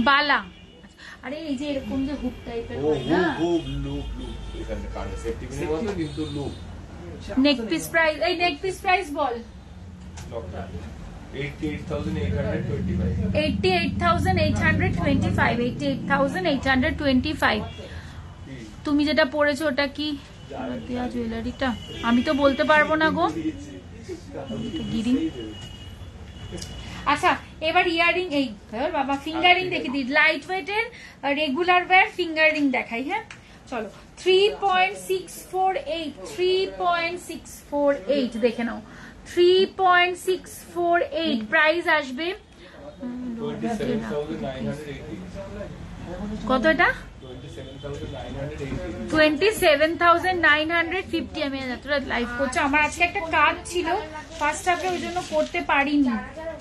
Speaker 2: বালা, আরে এই যে এরকম যে হুপ টাইপের হয় না, নেক পিস প্রাইস, এই নেক পিস প্রাইস বল। 88,825 88,825। তুমি যেটা পড়েছো ওটা কি জুয়েলারিটা আমি তো বলতে পারবো না গো, গিরিং। আচ্ছা এবার ইয়াররিং, এই বাবা ফিঙ্গারিং দেখে দিই, লাইট ওয়েটের রেগুলার ওয়্যার ফিঙ্গারিং দেখাই। হ্যাঁ চলো 3.648 3.648 দেখে নাও 3.648। প্রাইস আসবে কত, এটা 27,950। আমি যতটা লাইভ করছি, আমার আজকে একটা কাজ ছিল ফার্স্ট হাফে, ওই জন্য করতে পারিনি,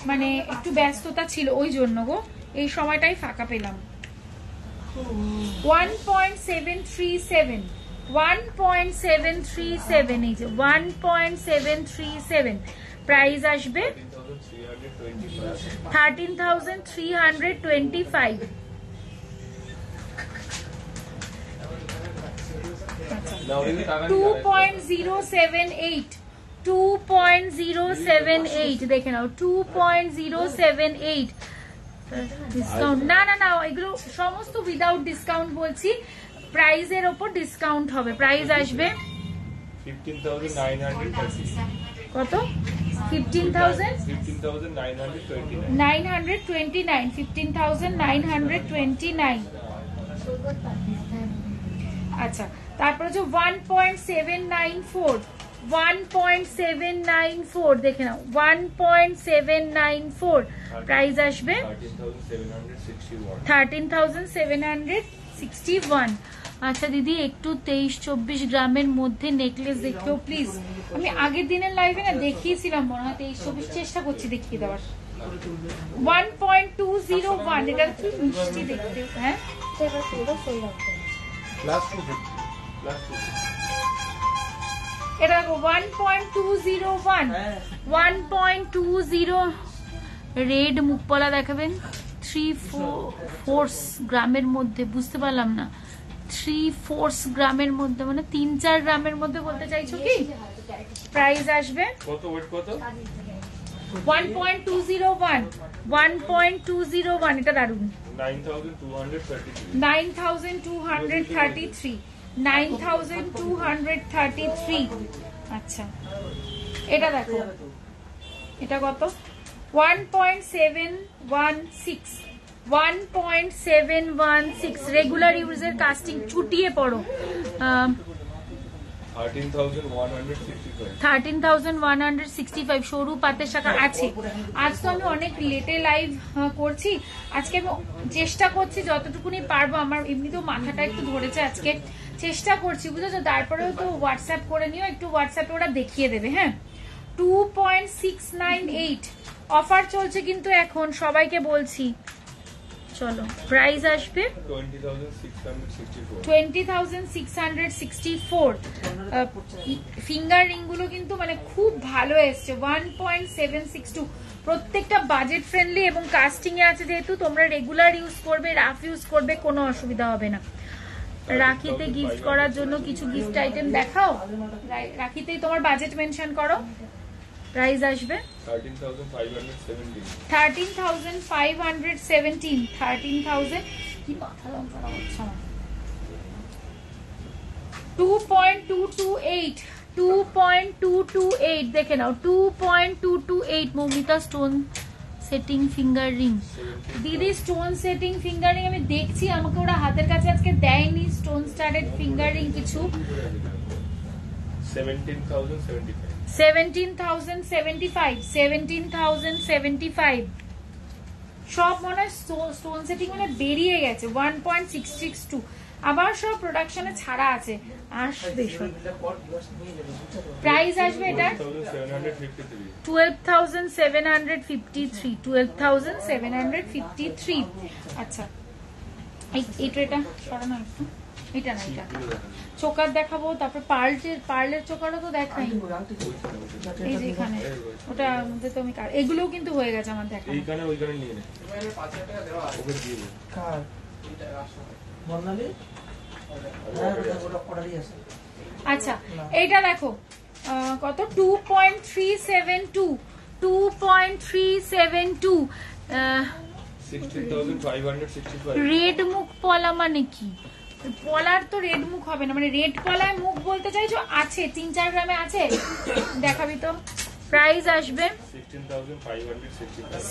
Speaker 2: মানে একটু ব্যস্ততা ছিল ওই জন্য গো, এই সময়টাই ফাঁকা পেলাম। 1.737 1.737 এই যে 1.737। প্রাইস আসবে 13,325। 2.078 2.078 দেখে নাও 2.078 ডিসকাউন্ট। না না না এগুলো সমস্ত উইদাউট ডিসকাউন্ট বলছি, প্রাইজের ওপর ডিসকাউন্ট হবে। প্রাইস আসবে
Speaker 1: 15,930
Speaker 2: কত 15,929 15,929। আচ্ছা, তারপরে যে 1.794 1.794 দেখে নাও, 1.794 প্রাইস আসবে 13,761। আচ্ছা দিদি, একটু 23-24 গ্রামের মধ্যে নেকলেস দেখিও প্লিজ। আমি আগের দিনের লাইভে না দেখিয়েছিলাম মনে হয়, 23-24 চেষ্টা করছি দেখিয়ে দেওয়ার। 1.201, এটা কি মিষ্টি দেখতে। হ্যাঁ, এটা 1.201 1.20 রেড মুখপলা দেখাবেন। 3-4 গ্রামের মধ্যে, বুঝতে পারলাম না। 3-4 গ্রামের মধ্যে মানে 3-4 গ্রামের মধ্যে বলতে চাইছো কি? প্রাইস আসবে
Speaker 1: কত? ওয়েট কত?
Speaker 2: 1.201 1.201। এটা দারুন। 9,233 9,233। আচ্ছা, এটা দেখো, এটা কত? 1.716 1.716 রেগুলার ইউজের কাস্টিং। চুটিয়ে পড়ো। 13,165 সরু পাতের শাখা আছে। আজ তো আমি অনেক লেটে লাইভ করছি, আজকে আমি চেষ্টা করছি যতটুকুনি পারবো। আমার এমনিতেও মাথাটা একটু ধরেছে আজকে, চেষ্টা করছি বুঝেছো। তারপরেও তো হোয়াটসঅ্যাপ করে নিও, একটু হোয়াটসঅ্যাপে ওরা দেখিয়ে দেবে। হ্যাঁ, 2.698 অফার চলছে কিন্তু এখন, সবাইকে বলছি। চলো, প্রাইস আসবে 20,664। ফিঙ্গার রিং গুলো কিন্তু মানে খুব ভালো এসছে। 1.762 প্রত্যেকটা বাজেট ফ্রেন্ডলি এবং কাস্টিং এ আছে, যেহেতু তোমরা রেগুলার ইউজ করবে, রাফ ইউজ করবে, কোনো অসুবিধা হবে না। রাখিতে গিফট করার জন্য কিছু গিফট আইটেম দেখাও। রাখিতেই তোমার বাজেট মেনশন করো। প্রাইস আসবে 13,517 13,000। কি মাথা যন্ত্রণা হচ্ছে আমার। 2.228 2.228 দেখে নাও, 2.228 Moumita stone setting finger ring. দিদি স্টোন সেটিং ফিঙ্গার রিং আমি দেখছি, আমাকে ওরা হাতের কাছে আজকে দেয়নি স্টোন স্টাডেড ফিঙ্গার রিং কিছু। 17,075 সব মনে হয় স্টোন সেটিং মানে বেরিয়ে গেছে। 1.662 আবার সব প্রোডাকশনে ছাড়া আছে, আসবে সব। প্রাইস আসবে এটা 12,753 12,753। আচ্ছা, এটা সরানো একটু, এটা না, এটা চোকার দেখাবো। তারপর পার্লের চোকারও তো দেখাই, এই যে এখানে ওটা মধ্যে তো আমি এগুলোও কিন্তু হয়ে গেছে আমার দেখা। আচ্ছা, এইটা দেখো কত? 2.372 2.372 রেড মুখ পলা মানে কি? পলার তো রেড মুখ হবে না, মানে রেড পলায় মুখ বলতে চাইছো? আছে 3-4 গ্রামে আছে, দেখাবি তো। প্রাইস আসবে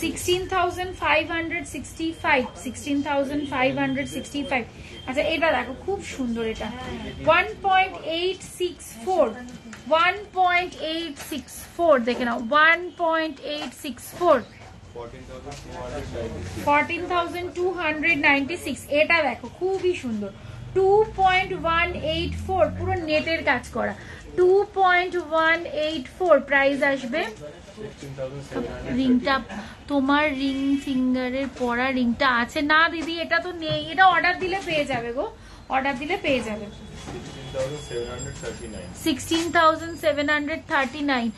Speaker 2: 16,565 16,565। আচ্ছা, এটা দেখো খুব সুন্দর, এটা 1.864 1.864 দেখে নাও, 1.864 14,296। এটা দেখো খুবই সুন্দর, 2.184 পুরো নেটের কাজ করা, 2.184 প্রাইস আসবে। রিংটা তোমার রিং ফিঙ্গারের পরা রিংটা আছে না দিদি? এটা তো নেই, এটা অর্ডার দিলে পেয়ে যাবে গো, অর্ডার দিলে পেয়ে যাবে। 16,739।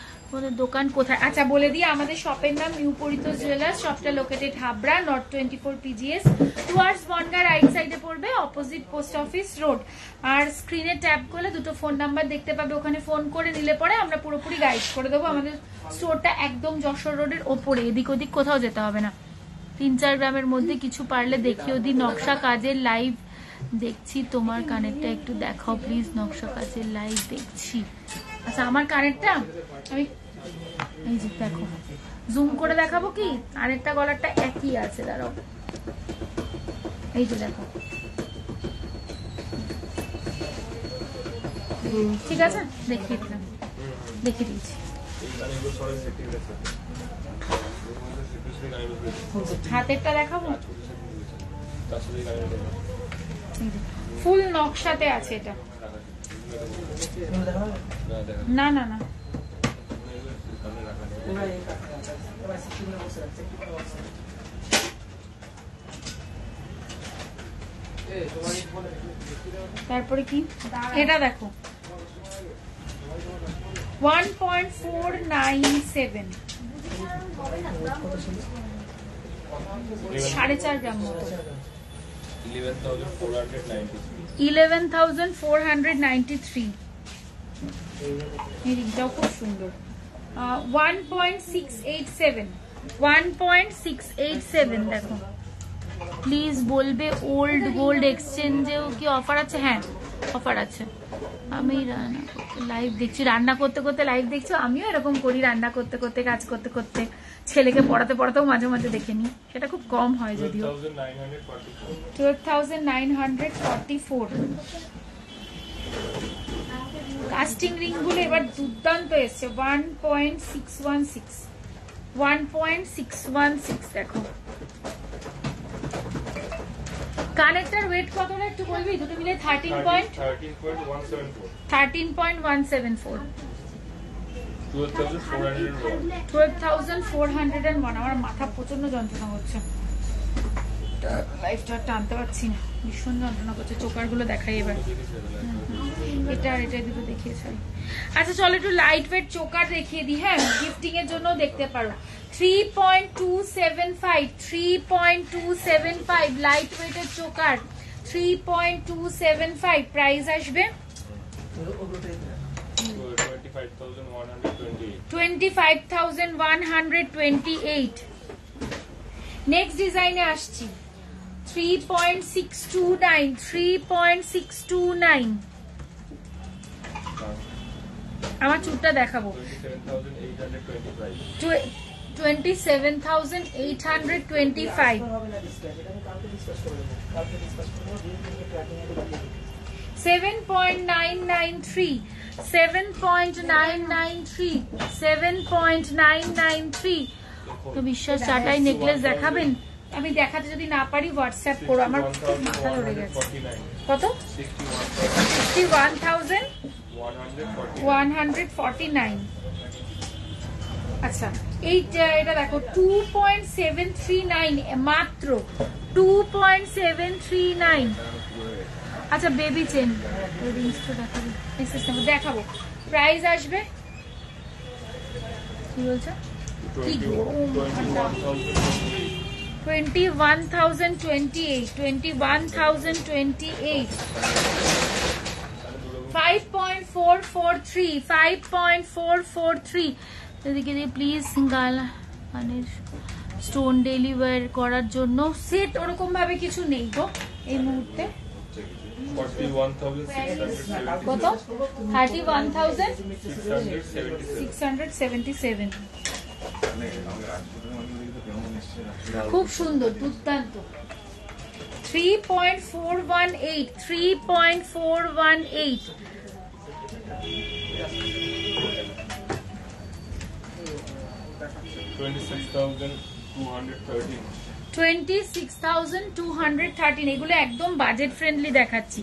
Speaker 2: দোকান কোথায়? আচ্ছা বলে দিই, আমাদের শপের নাম নিউ পরিতোষ জুয়েলার্স। শপটা located Habra, north 24 PGS towards Bongaon, right সাইডে পড়বে, অপোজিট পোস্ট অফিস রোড। আর স্ক্রিনে ট্যাপ করলে দুটো ফোন নাম্বার দেখতে পাবে, ওখানে ফোন করে নিলে পরে আমরা পুরোপুরি গাইড করে দেবো। আমাদের স্টোরটা একদম যশোর রোডের ওপরে, এদিক ওদিক কোথাও যেতে হবে না। 3-4 গ্রামের মধ্যে কিছু পারলে দেখিও দি। নকশা কাজের লাইভ দেখছি, তোমার কানেরটা একটু দেখাও প্লিজ। নকশা কাজের লাইভ দেখছি। আচ্ছা, আমার কানেরটা আমি এই যে দেখো জুম করে দেখাবো কি? আরেকটা গলারটা একই আছে, দাঁড়াও, এই যে দেখো ঠিক আছে, দেখিয়ে দিলাম, দেখিয়ে দিয়েছি।
Speaker 1: এই কানেগুলো সরাই সেট করে আছে।
Speaker 2: হাতেরটা দেখাবো,
Speaker 1: তার সাথে কানেগুলো
Speaker 2: ফুল নকশাতে আছে এটা। না না না, তারপরে কি এটা দেখো 1.497, 4.5 গ্রাম মতো, 11,493। এই রিংটাও খুব সুন্দর। 1.687, 1.687 দেখো। প্লিজ বলবে ওল্ড গোল্ড এক্সচেঞ্জেও কি অফার আছে? হ্যাঁ অফার আছে। আমি লাইভ দেখছি, রান্না করতে করতে লাইভ দেখছি, আমিও এরকম করি, রান্না করতে করতে কাজ করতে করতে, ছেলেকে পড়াতে পড়াতেও মাঝে মাঝে দেখে নিই, সেটা খুব কম হয় যদিও। 12,944। কাস্টিং রিং গুলো এবার দুর্দান্ত এসছে। 1.616, 1.616 দেখো। কানেক্টার ওয়েট কতটা একটু বলবি? দুটো মিলে 13.174, 12,401। আমার মাথা প্রচন্ড যন্ত্রণা করছে, লাইফটা টানতে পারছি না, ভীষণ যন্ত্রণা করছে। চোকার গুলো দেখাই এবার, এটা আর এটা দুটো দেখিয়েছে। আচ্ছা চলো একটু লাইট ওয়েট চোকার দেখিয়ে দিই। হ্যাঁ, গিফটিং এর জন্য দেখতে পারো। 3.275, 3.275 লাইট ওয়েটের চোকার, 3.275 প্রাইস আসবে 25,128। নেক্সট ডিজাইনে আসছি। 3.629, 3.629। আমার চুটটা দেখাবো। 27,825। 7.993, 7.993, 7.993। তো বিশ্বাস চাটাই নেকলেস দেখাবেন? আমি দেখাতে যদি না পারি হোয়াটসঅ্যাপ করো, আমার খুব মাথা ধরে গেছে। কত? 61,149। আচ্ছা এটা দেখো 2.739 মাত্র, 2.739। আচ্ছা বেবি চেন দেখাবো, প্রাইস আসবে কি বলছো? 21,028, 21,028। 5.443, 5.443। এদিকে দিয়ে প্লিজ গালা মানে স্টোন ডেলিভার করার জন্য সেট ওরকম ভাবে কিছু নেই গো এই মুহূর্তে। কত? 31,677। খুব সুন্দর, দুর্দান্ত। 3.418, 3.418। 26,213। এগুলো একদম বাজেট ফ্রেন্ডলি দেখাচ্ছি,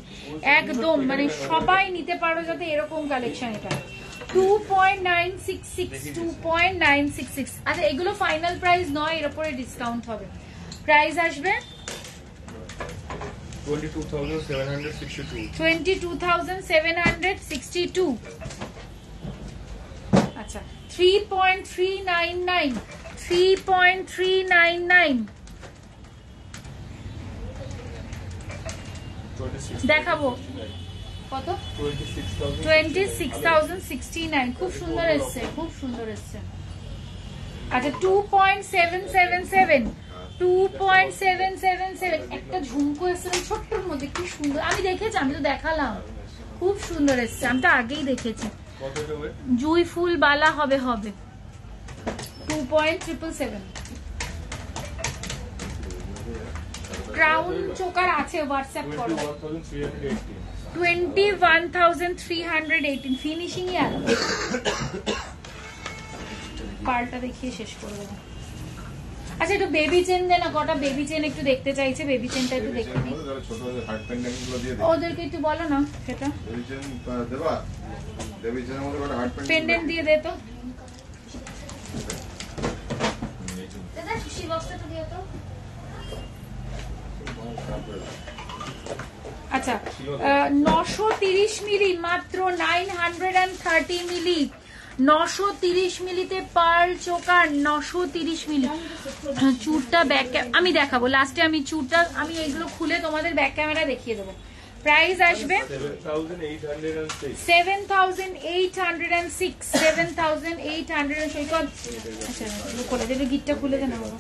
Speaker 2: একদম মানে সবাই নিতে পারো যাতে এরকম কালেকশন। এটা 2.966, 2.966। আচ্ছা এগুলো ফাইনাল প্রাইস নয়, এর উপরে ডিসকাউন্ট হবে। প্রাইস আসবে
Speaker 1: 22,762।
Speaker 2: 22,762। আচ্ছা 3.399, 3.399 দেখাবো। কত? 26,069। খুব সুন্দর এসছে, খুব সুন্দর এসছে। আচ্ছা 2.777, 2.777। একটা ঝুমকো এসছে ছোট্টর মধ্যে, কি সুন্দর। আমি দেখেছি, আমি তো দেখালাম, খুব সুন্দর এসছে, আমি তো আগেই দেখেছি। জুই ফুল বালা হবে হবে। 2.777। ক্রাউন চোকার আছে, হোয়াটসঅ্যাপ করো। 21,318 ফিনিশিং ই আলো। পালটা দেখিয়ে শেষ করে দেবো। আচ্ছা একটু বেবি চেন দে না, কটা বেবি চেন একটু দেখতে চাইছে, বেবি চেনটা একটু দেখতে দিই
Speaker 1: ছোট হার্ট পেন্ডেন্ট গুলো দিয়ে দে।
Speaker 2: ওদেরকে একটু বলো না সেটা।
Speaker 1: বেবি চেন দেবা, বেবি চেনের মধ্যে একটা হার্ট
Speaker 2: পেন্ডেন্ট দিয়ে দে তো।
Speaker 3: দাদা সুশি বক্সটা তো দিও তো।
Speaker 2: আচ্ছা 930 মিলি মাত্র 930 মিলি, 930 মিলিতে পার্ল চোকার 930 মিলি। চুরটা ব্যাক আমি দেখাবো লাস্টে, আমি চুরটা আমি এইগুলো খুলে তোমাদের ব্যাক ক্যামেরা দেখিয়ে দেবো। প্রাইস আসবে 7,806, 7,800 সৈকত। আচ্ছা খুলে দেবে, গিটটা খুলে দে না বাবা।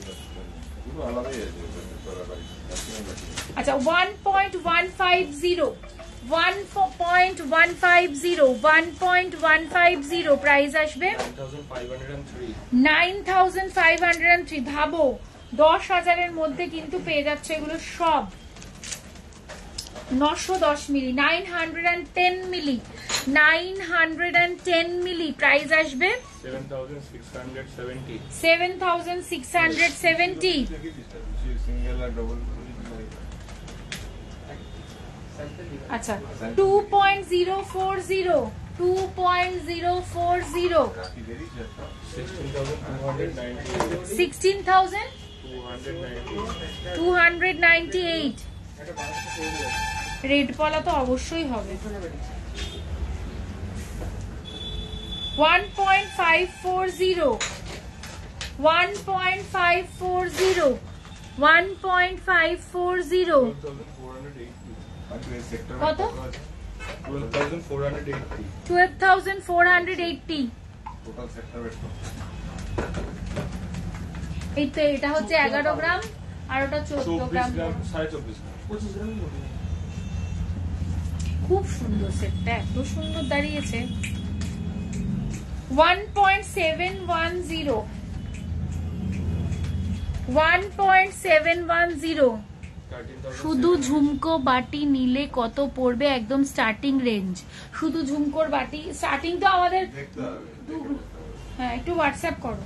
Speaker 2: আচ্ছা 1.150, 1.150 প্রাইস আসবে 9,503। ভাবো 10,000-এর মধ্যে কিন্তু পেয়ে যাচ্ছে এগুলো সব। 910 মিলি, 910 মিলি, 910 মিলি প্রাইস আসবে 7,670। আচ্ছা 2.040, 2.040, 16,298। রেড পলা তো অবশ্যই হবে। 1.540, 1.540, 1.540 কত? 12,480। এই তো এটা হচ্ছে 11 গ্রাম আর ওটা 14 গ্রাম। খুব সুন্দর সেটটা, এত সুন্দর দাঁড়িয়েছে। 1.710, 1.710। শুধু ঝুমকো বাটি নিলে কত পড়বে? একদম স্টার্টিং রেঞ্জ। শুধু ঝুমকোর বাটি স্টার্টিং তো আমাদের, হ্যাঁ একটু হোয়াটসঅ্যাপ করো।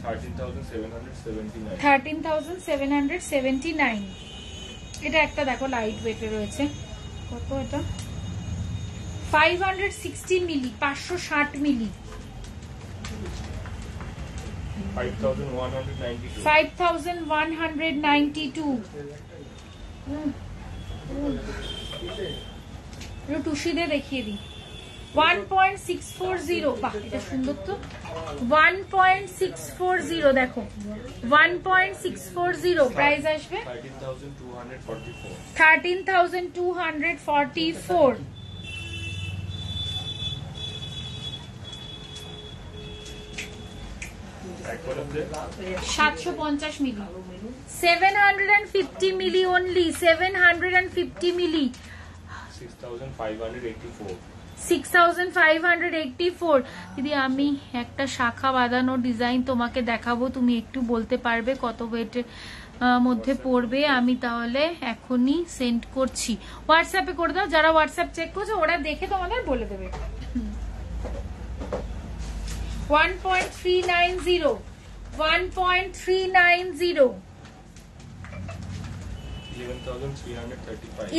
Speaker 2: 13,779। এটা একটা দেখো লাইট ওয়েটে রয়েছে, কত এটা? 560 মিলি, 560 মিলি, 5,192। টুসি দিয়ে দেখিয়ে দিই। 1.640, বাহ এটা সুন্দর তো। 1.640 দেখো, 1.640 প্রাইস আসবে 13,244। 750 মিলি, 750 মিলি অনলি, 750 মিলি, 6,584। দিদি আমি একটা শাখা বাঁধানো ডিজাইন তোমাকে দেখাবো, তুমি একটু বলতে পারবে কত ওয়েটের মধ্যে পড়বে? আমি তাহলে এখনই সেন্ড করছি, হোয়াটসঅ্যাপে করে দাও। যারা হোয়াটসঅ্যাপ চেক করছে ওরা দেখে তোমাদের বলে দেবে। 1.390, 1.390,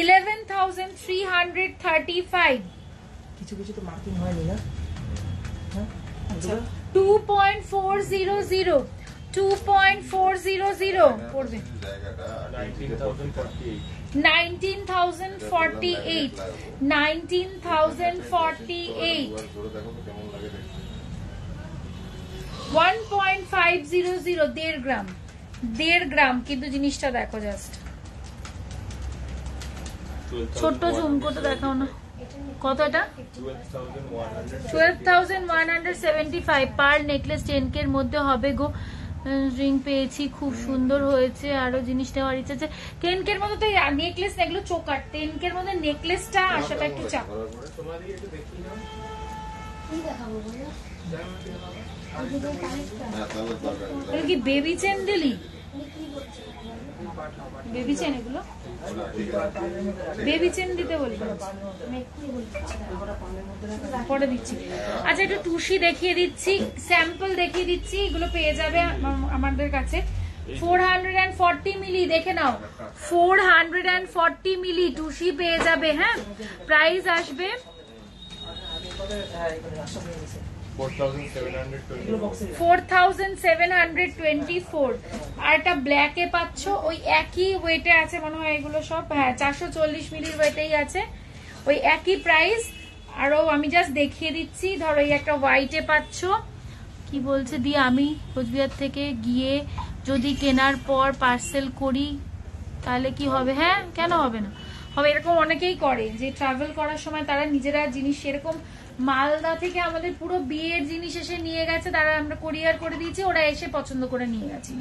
Speaker 2: 11,335।
Speaker 4: কিছু কিছু তো মার্কিং হয়নি না।
Speaker 2: আচ্ছা 2.400, 2.400 পড়বে 19,048, 19,048। 1.500, 1.5 গ্রাম, 1.5 গ্রাম। কিন্তু জিনিসটা দেখো জাস্ট, ছোট্ট ঝুমকোটা দেখাও না। কত এটা? 12,175। পার নেকলেস 10K এর মধ্যে হবে গো। রিং পেয়েছি, খুব সুন্দর হয়েছে। আরো জিনিস নেওয়ার ইচ্ছা আছে। 10K এর মধ্যে তো নেকলেস, এগুলো চোকার। 10K এর মধ্যে নেকলেসটা আসাটা একটু চাপ। কি বেবি চেন দিলি? বেবি চেন এগুলো, বেবি চেন দিতে বলবো, পরে দিচ্ছি। আচ্ছা একটু টুসি দেখিয়ে দিচ্ছি, স্যাম্পল দেখিয়ে দিচ্ছি, এগুলো পেয়ে যাবে আমাদের কাছে। 440 মিলি দেখে নাও, 440 মিলি টুসি পেয়ে যাবে। হ্যাঁ, প্রাইস আসবে 4724। আর একটা ব্ল্যাকে পাচ্ছ, ওই একই ওয়েটে আছে মনে হয় এগুলো সব। হ্যাঁ, 440 মিলির ওয়েটেই আছে, ওই একই প্রাইস। আরো আমি জাস্ট দেখিয়ে দিচ্ছি, ধরো এই একটা হোয়াইটে পাচ্ছ। কি বলছে দিয়ে, আমি কোচবিহার থেকে গিয়ে যদি কেনার পর পার্সেল করি তাহলে কি হবে? হ্যাঁ, কেন হবে না, হবে। এরকম অনেকেই করে যে ট্রাভেল করার সময় তারা নিজেরা জিনিস, সেরকম মালদা থেকে আমাদের পুরো বিয়ের জিনিস এসে নিয়ে গেছে, তারা আমরা কোরিয়ার করে দিয়েছি, ওরা এসে পছন্দ করে নিয়ে গেছিল।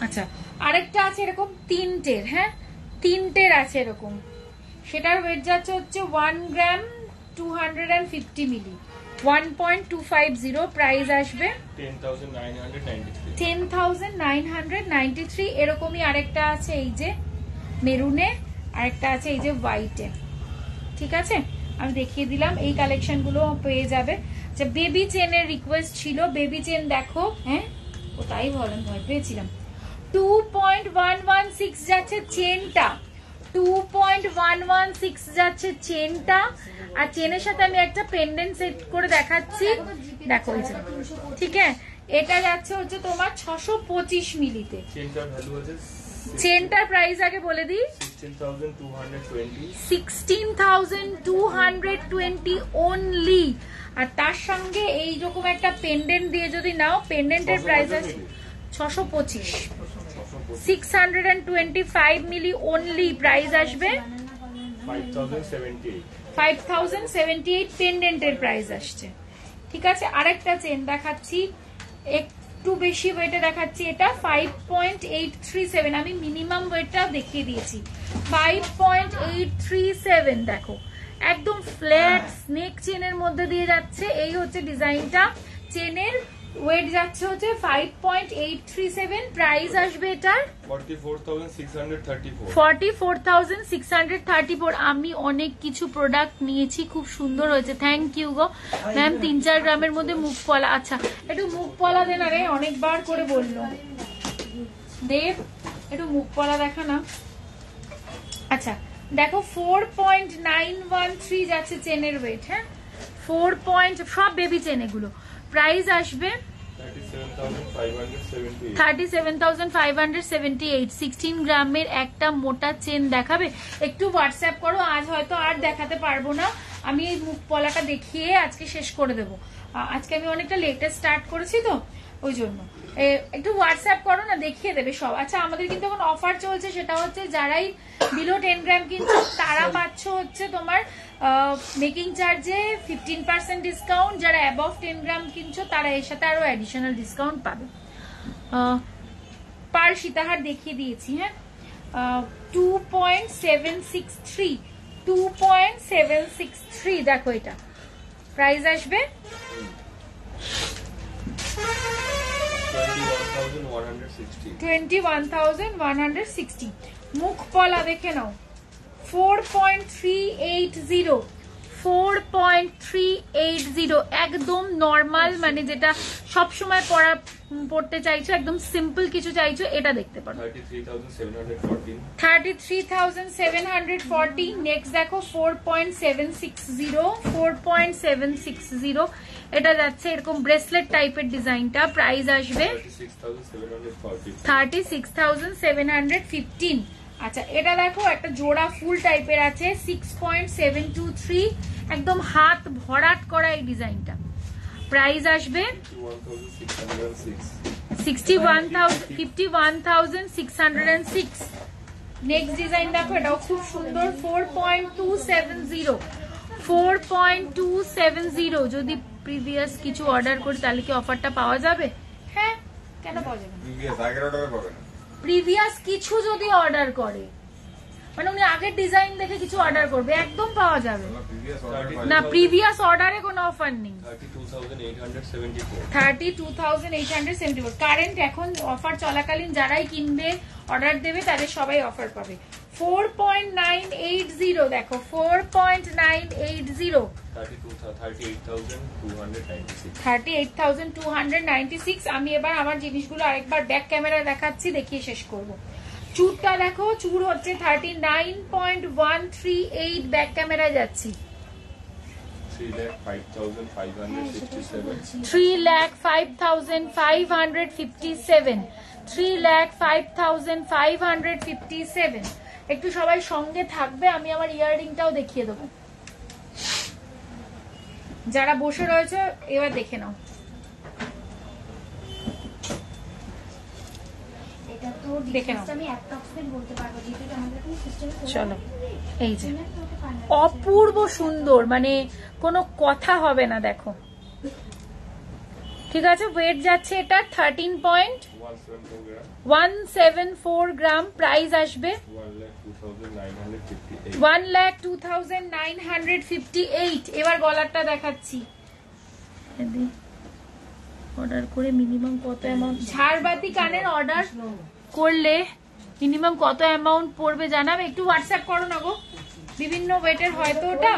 Speaker 2: আচ্ছা, আরেকটা আছে এরকম তিনটের। হ্যাঁ, তিনটের আছে এরকম, সেটার ওয়েট যাচ্ছে হচ্ছে 1 গ্রাম 250 মিলি, 1.250। প্রাইস আসবে 10,993। এরকমই আরেকটা আছে এই যে মেরুনে, আরেকটা আছে এই যে হোয়াইটে। ঠিক আছে, আমি দেখিয়ে দিলাম, এই কালেকশন গুলো পেয়ে যাবে। আচ্ছা, বেবি চেনের রিকোয়েস্ট ছিল, বেবি চেন দেখো। হ্যাঁ, ও তাই বলেন, ভয় পেয়েছিলাম। 2.116 যাচ্ছে চেনটা, 2.116 যাচ্ছে চেনটা। আর চেনের সাথে আমি একটা পেন্ডেন্ট সেট করে দেখাচ্ছি, দেখো। ঠিক আছে, এটা যাচ্ছে হচ্ছে তোমার 625 মিলিতে। চেনটার প্রাইস আগে বলে দিই, 16,220 অনলি। আর তার সঙ্গে এই রকম একটা পেন্ডেন্ট দিয়ে যদি নাও, পেন্ডেন্টের প্রাইস আছে 625, 625 মিলি অনলি। প্রাইস আসবে 5,078 পেন্ডেন্টের প্রাইস আসছে। ঠিক আছে, আরেকটা চেন দেখাচ্ছি, একটু বেশি ওয়েটে দেখাচ্ছি, এটা 5.837। আমি মিনিমাম ওয়েটটা দেখিয়ে দিয়েছি, 5.837। দেখো, একদম ফ্ল্যাট স্নেক চেনের মধ্যে দিয়ে যাচ্ছে। এই হচ্ছে ডিজাইনটা, চেনের ওয়েট যাচ্ছে হচ্ছে 5.837। প্রাইস আসবে এটার 44,634। আমি অনেক কিছু প্রোডাক্ট নিয়েছি, খুব সুন্দর হয়েছে, থ্যাংক ইউ গো ম্যাম। 3-4 গ্রামের মধ্যে মুখ পলা। আচ্ছা, একটু মুখ পলা দেন, আরে অনেকবার করে বললো দেব, একটু মুখ পলা দেখা না। আচ্ছা দেখো, 4.913 যাচ্ছে চেনের ওয়েট। হ্যাঁ, 4. সব বেবি চেন এগুলো। প্রাইস আসবে 37,578। 16 গ্রামের একটা মোটা চেন দেখাবে, একটু হোয়াটসঅ্যাপ করো। আজ হয়তো আর দেখাতে পারবো না, আমি এই মুখ পলাটা দেখিয়ে আজকে শেষ করে দেবো। আজকে আমি অনেকটা লেটেস্ট স্টার্ট করেছি তো, ওই জন্য একটু হোয়াটসঅ্যাপ করো না, দেখিয়ে দেবে সব। আচ্ছা, আমাদের কিন্তু এখন অফার চলছে, সেটা হচ্ছে যারাই বিলো 10 গ্রাম কিনছো তারা পাচ্ছ হচ্ছে তোমার মেকিং চার্জে 15% ডিসকাউন্ট। যারা অ্যাবভ 10 গ্রাম কিনছো তারা এর সাথে আরো অ্যাডিশনাল ডিসকাউন্ট পাবে। পার সীতাহার দেখিয়ে দিয়েছি। হ্যাঁ, 2.763, 2.763। দেখো, এটা প্রাইস আসবে 21,160। মুখ পলা দেখে নাও, 4.380, 4.380। একদম নর্মাল, মানে যেটা সবসময় পড়তে চাইছো, একদম সিম্পল কিছু চাইছো, এটা দেখতে পারো। 33,740। নেক্সট দেখো 4.760, 4.760। এটা যাচ্ছে এরকম ব্রেসলেট টাইপের ডিজাইনটা। প্রাইস আসবে 36,715। আচ্ছা, এটা দেখো একটা জোড়া ফুল টাইপের আছে, 6.723। একদম হাত ভরাট করা এই ডিজাইনটা। প্রাইস আসবে 51,606। নেক্সট ডিজাইন দেখো, এটাও খুব সুন্দর, 4.270, 4.270। যদি প্রিভিয়াস কিছু অর্ডার করি তাহলে কি অফারটা পাওয়া যাবে? হ্যাঁ, কেন পাওয়া যাবে না? প্রিভিয়াস কিছু যদি অর্ডার করে, মানে উনি আগের ডিজাইন দেখে কিছু অর্ডার করবে, একদম পাওয়া যাবে
Speaker 1: previous
Speaker 2: না। প্রিভিয়াস অর্ডারে কোনো অফার নেই।
Speaker 1: 32,874
Speaker 2: 32,874 কারেন্ট এখন অফার চলাকালীন যারাই কিনবে অর্ডার দেবে তাদের সবাই অফার পাবে। 4.980 দেখো 4.980 38,296। আমি এবার আমার জিনিসগুলো আরেকবার ব্যাক ক্যামেরায় দেখাচ্ছি, দেখিয়ে শেষ করব। চুরটা দেখো, চুর হচ্ছে 39.138, ব্যাক ক্যামেরায় যাচ্ছি। 3,05,557 3,05,557। একটু সবাই সঙ্গে থাকবে, আমি আমার ইয়াররিংটাও দেখিয়ে দেবো। যারা বসে রয়েছে এবার দেখে নাও।
Speaker 3: এটা তো
Speaker 2: দেখে নাও।
Speaker 3: আমি অ্যাপ্রক্সিমেট বলতে পারবো, যেটা আমাদের এখন সিস্টেমে
Speaker 2: চলো, এই যে অপূর্ব সুন্দর, মানে কোনো কথা হবে না। দেখো ঠিক আছে, ওয়েট যাচ্ছে এটা 13.174 গ্রাম। প্রাইস আসবে 1,02,958। এবার গলারটা দেখাচ্ছি। অর্ডার করে মিনিমাম কত অ্যামাউন্ট, ঝাড়বাতি কানের অর্ডার করলে মিনিমাম কত অ্যামাউন্ট পড়বে জানাবে, একটু হোয়াটসঅ্যাপ করো না গো, বিভিন্ন ওয়েটের হয়তো ওটা।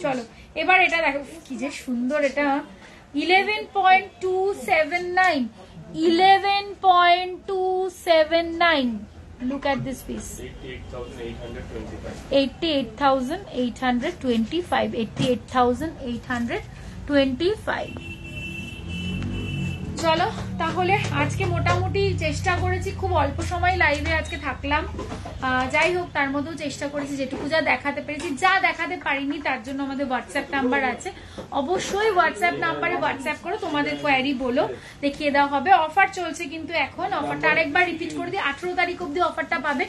Speaker 2: চলো এবার এটা দেখো কি যে সুন্দর, এটা 11.279 11.279। Look at this piece. 88,825 88,825। চলো তাহলে আজকে মোটামুটি চেষ্টা করেছি, খুব অল্প সময় লাইভে আজকে থাকলাম, যাই হোক তার মধ্যেও চেষ্টা করেছি যেটুকু যা দেখাতে পেরেছি। যা দেখাতে পারিনি তার জন্য আমাদের হোয়াটসঅ্যাপ নাম্বার আছে, অবশ্যই হোয়াটসঅ্যাপ নাম্বারে হোয়াটসঅ্যাপ করো, তোমাদের কোয়ারি বলো, দেখিয়ে দেওয়া হবে। অফার চলছে কিন্তু এখন, অফারটা আরেকবার রিপিট করে দিই, 18 তারিখ অব্দি অফারটা পাবে।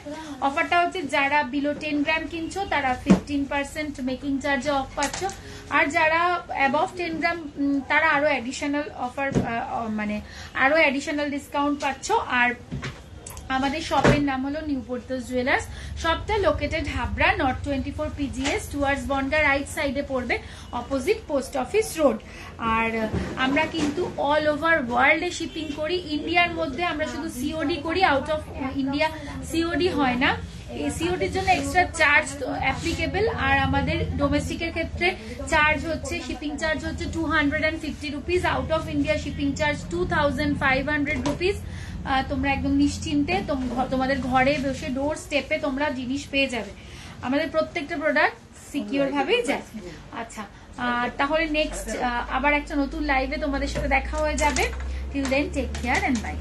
Speaker 2: অফারটা হচ্ছে যারা বিলো 10 গ্রাম কিনছো তারা 15% মেকিং চার্জে অফ পাচ্ছ, আর যারা অ্যাবভ 10 গ্রাম তারা আরো অ্যাডিশনাল অফার, মানে আরো অ্যাডিশনাল ডিসকাউন্ট পাচ্ছ। আর আমাদের শপের নাম হলো নিউ পোর্থস জুয়েলার্স। শপটা located Habra, north 24 PGS towards Bongaon, right সাইডে পড়বে, অপোজিট পোস্ট অফিস রোড। আর আমরা কিন্তু অল ওভার ওয়ার্ল্ডে শিপিং করি। ইন্ডিয়ার মধ্যে আমরা শুধু সিওডি করি, আউট অফ ইন্ডিয়া সিওডি হয় না। সিওডির জন্য এক্সট্রা চার্জ অ্যাপ্লিকেবল, আর আমাদের ডোমেস্টিকের ক্ষেত্রে চার্জ হচ্ছে, শিপিং চার্জ হচ্ছে 250 rupees. Out of India shipping charge 2,500 rupees. তোমরা একদম নিশ্চিন্তে তোমাদের ঘরে বসে ডোর স্টেপে তোমরা জিনিস পেয়ে যাবে। আমাদের প্রত্যেকটা প্রোডাক্ট সিকিউর ভাবেই যায়। আচ্ছা, তাহলে নেক্সট আবার একটা নতুন লাইভে তোমাদের সাথে দেখা হয়ে যাবে। Till then take care and by.